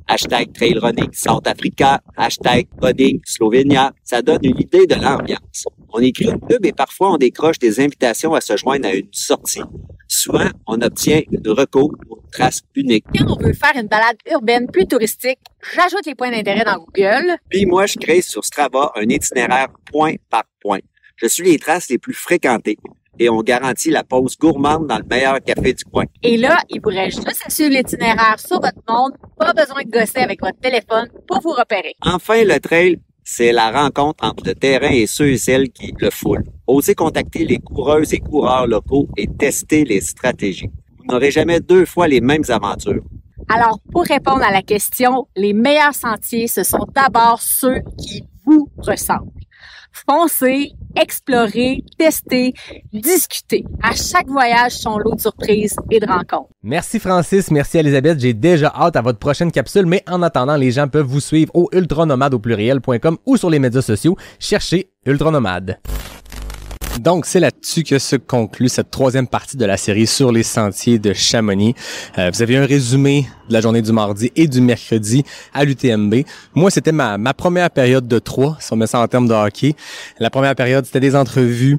Hashtag Trail Running South Africa, hashtag Running Slovenia, ça donne une idée de l'ambiance. On écrit un club et parfois on décroche des invitations à se joindre à une sortie. Souvent, on obtient une reco ou une trace unique. Quand on veut faire une balade urbaine plus touristique, j'ajoute les points d'intérêt dans Google. Puis moi, je crée sur Strava un itinéraire point par point. Je suis les traces les plus fréquentées. Et on garantit la pause gourmande dans le meilleur café du coin. Et là, il pourrait juste suivre l'itinéraire sur votre montre, pas besoin de gosser avec votre téléphone pour vous repérer. Enfin, le trail, c'est la rencontre entre le terrain et ceux et celles qui le foulent. Osez contacter les coureuses et coureurs locaux et tester les stratégies. Vous n'aurez jamais 2 fois les mêmes aventures. Alors, pour répondre à la question, les meilleurs sentiers, ce sont d'abord ceux qui vous ressemblent. Foncez, explorez, testez, discutez. À chaque voyage, son lot de surprises et de rencontres. Merci Francis, merci Elisabeth. J'ai déjà hâte à votre prochaine capsule, mais en attendant, les gens peuvent vous suivre au ultranomade au pluriel.com ou sur les médias sociaux. Cherchez Ultranomade. Donc, c'est là-dessus que se conclut cette 3e partie de la série sur les sentiers de Chamonix. Vous avez un résumé de la journée du mardi et du mercredi à l'UTMB. Moi, c'était ma première période de 3, si on met ça en termes de hockey. La première période, c'était des entrevues,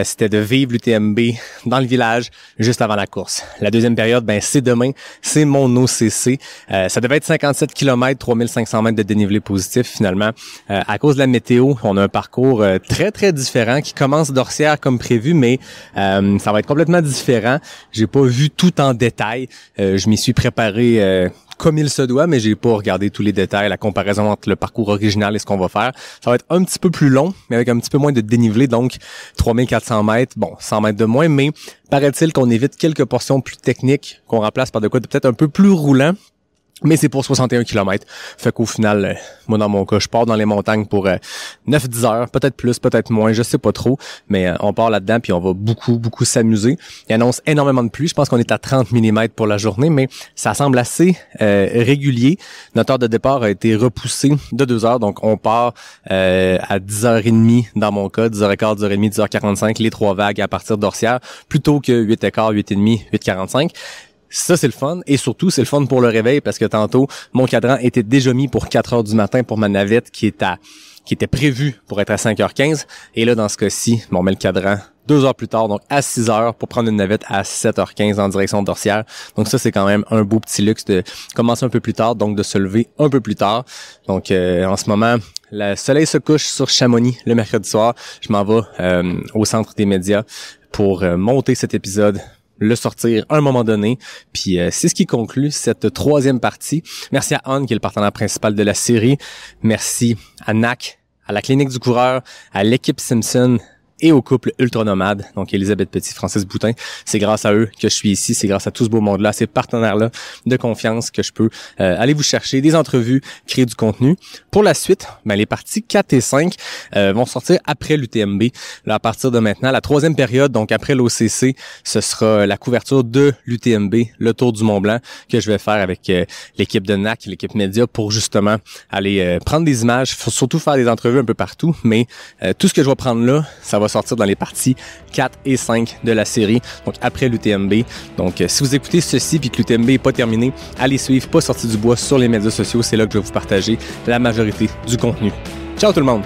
c'était de vivre l'UTMB dans le village juste avant la course. La deuxième période, c'est demain, c'est mon OCC. Ça devait être 57 km, 3500 mètres de dénivelé positif finalement. À cause de la météo, on a un parcours très, très différent qui commence d'Orsières comme prévu, mais ça va être complètement différent. J'ai pas vu tout en détail. Je m'y suis préparé comme il se doit, mais j'ai pas regardé tous les détails, la comparaison entre le parcours original et ce qu'on va faire. Ça va être un petit peu plus long, mais avec un petit peu moins de dénivelé, donc 3400 mètres, 100 mètres de moins, mais paraît-il qu'on évite quelques portions plus techniques, qu'on remplace par de quoi de peut-être un peu plus roulant. Mais c'est pour 61 km. Fait qu'au final, moi dans mon cas, je pars dans les montagnes pour 9-10 heures, peut-être plus, peut-être moins, je sais pas trop. Mais on part là-dedans puis on va beaucoup s'amuser. Il annonce énormément de pluie. Je pense qu'on est à 30 mm pour la journée, mais ça semble assez régulier. Notre heure de départ a été repoussée de 2 heures. Donc on part à 10h30 dans mon cas, 10h15, 10h30, 10h45, les 3 vagues à partir d'Orsières, plutôt que 8h15, 8h30, 8h45. Ça, c'est le fun. Et surtout, c'est le fun pour le réveil parce que tantôt, mon cadran était déjà mis pour 4 heures du matin pour ma navette qui était prévue pour être à 5h15. Et là, dans ce cas-ci, on met le cadran 2 heures plus tard, donc à 6 heures pour prendre une navette à 7h15 en direction d'Orsières. Donc ça, c'est quand même un beau petit luxe de commencer un peu plus tard, donc de se lever un peu plus tard. Donc en ce moment, le soleil se couche sur Chamonix le mercredi soir. Je m'en vais au centre des médias pour monter cet épisode, le sortir à un moment donné. Puis c'est ce qui conclut cette 3e partie. Merci à On, qui est le partenaire principal de la série. Merci à NAC, à la Clinique du Coureur, à l'équipe Simpson et au couple Ultranomade, donc Elisabeth Petit, Francis Boutin. C'est grâce à eux que je suis ici, c'est grâce à tout ce beau monde-là, ces partenaires-là de confiance que je peux aller vous chercher des entrevues, créer du contenu. Pour la suite, les parties 4 et 5 vont sortir après l'UTMB. Là, à partir de maintenant, la 3e période, donc après l'OCC, ce sera la couverture de l'UTMB, le Tour du Mont-Blanc, que je vais faire avec l'équipe de NAC, l'équipe média, pour justement aller prendre des images, surtout faire des entrevues un peu partout, mais tout ce que je vais prendre là, ça va sortir dans les parties 4 et 5 de la série, donc après l'UTMB. Donc, si vous écoutez ceci puis que l'UTMB n'est pas terminé, allez suivre Pas sorti du bois sur les médias sociaux. C'est là que je vais vous partager la majorité du contenu. Ciao tout le monde!